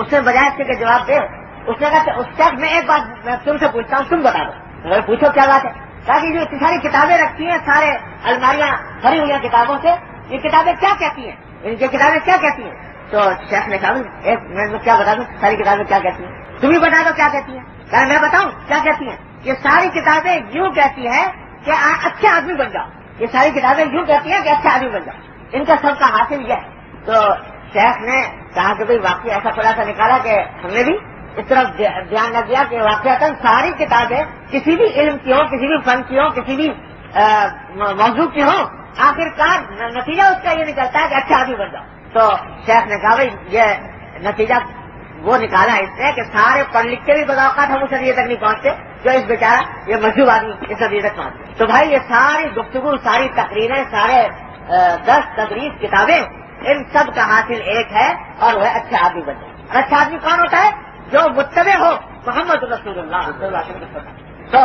اس نے بجائے اس کے جواب دے اس نے کہا کہ استاد میں ایک بات میں تم سے پوچھتا ہوں، تم بتا دو. میں پوچھو کیا بات ہے؟ کہا کہ جو اتنی ساری کتابیں رکھی ہیں، سارے الماریاں بھری ہوئی ہیں کتابوں سے، یہ کتابیں کیا کہتی ہیں؟ یہ کتابیں کیا کہتی ہیں؟ تو شیخ نے کہا ایک منٹ میں کیا بتا دوں ساری کتابیں کیا کہتی ہیں؟ تم ہی بتا دو کیا کہتی ہیں. کہا میں بتاؤں کیا کہتی ہیں؟ یہ ساری کتابیں یوں کہتی ہیں کہ اچھے آدمی بن جاؤ. یہ ساری کتابیں یوں کہتی ہیں کہ اچھے آدمی بن جاؤ. ان کا سب کا حاصل یہ ہے. تو شیخ نے کہا کہ بھئی واقعی ایسا خلاصہ نکالا کہ ہم نے بھی اس طرف دھیان نہ دیا کہ واقعاتاً ساری کتابیں کسی بھی علم کی ہوں، کسی بھی فن کی ہوں، کسی بھی موضوع کی ہوں، آخرکار نتیجہ اس کا یہ نکلتا ہے کہ اچھا آدمی بن جاؤ. تو شیخ نے کہا بھائی یہ نتیجہ وہ نکالا اس نے کہ سارے پڑھ لکھ کے بھی بذوقات ہم اس نتیجے تک نہیں پہنچتے جو اس بیچارہ یہ مجذوب آدمی اس نتیجے تک پہنچتے. تو بھائی یہ ساری گفتگو، ساری تقریریں، سارے درس تدریس کتابیں، ان سب کا حاصل ایک ہے اور وہ اچھا آدمی بن جائے. اور اچھا آدمی کون ہوتا ہے؟ جو متبع ہو محمد رسول اللہ صلی اللہ علیہ وسلم. تو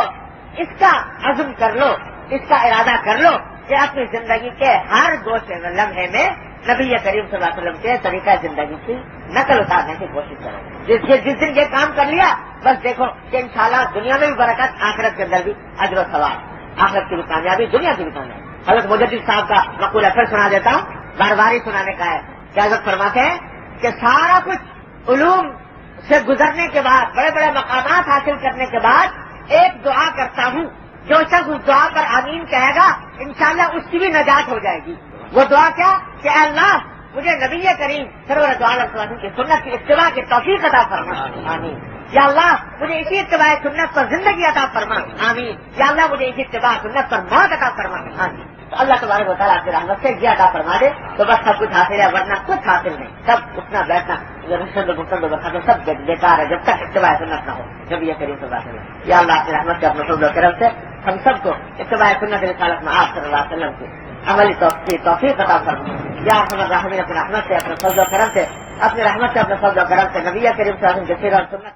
اس کا عزم کر لو، اس کا ارادہ کر لو کہ اپنی زندگی کے ہر گوشے میں لمحے میں نبی کریم صلی اللہ علیہ وسلم کے طریقہ زندگی کی نقل اتارنے کی کوشش کرو. جس دن یہ کام کر لیا بس دیکھو کہ انشاءاللہ دنیا میں بھی برکت، آخرت کے اندر بھی اجر و ثواب، آخرت کی بھی کامیابی، دنیا کی بھی کامیابی. حضرت مجدد صاحب کا مقولہ پھر سنا دیتا ہوں، بار بار ہی سنانے کا ہے. کہ حضرت فرماتے ہیں کہ سارا کچھ علوم سے گزرنے کے بعد، بڑے بڑے مقامات حاصل کرنے کے بعد ایک دعا کرتا ہوں، جو شخص اس دعا پر آمین کہے گا انشاءاللہ اس کی بھی نجات ہو جائے گی. وہ دعا کیا کہ اے اللہ مجھے نبی کریم سرور دو عالم صلی اللہ علیہ وسلم کی سنت کی اتباع کی توفیق عطا فرما، آمین. یا اللہ مجھے اسی اتباع سنت پر زندگی عطا فرما، آمین. یا اللہ مجھے اسی اتباع سنت پر موت عطا فرما، آمین. تو اللہ تبارک و تعالیٰ آپ کی رحمت سے یہ عطا فرما دے تو بس سب کچھ حاصل ہے، ورنہ کچھ حاصل نہیں. سب اٹھنا بیٹھنا سب بیکار ہے جب تک اتباع سنت نہ ہو جب یہ کریم صلی اللہ علیہ وسلم. یا اللہ آپ کی رحمت سے اپنے فضل و کرم سے ہم سب کو اتباع سنت رسالت میں آپ صلی اللہ علیہ وسلم کی عملی توفیق عطا فرما. یا ارحم الراحمین اپنے رحمت سے، اپنے فضل و کرم سے، اپنے رحمت سے، اپنے فضل و کرم سے نبی کریم صلی اللہ علیہ وسلم کی سیرت اور سنت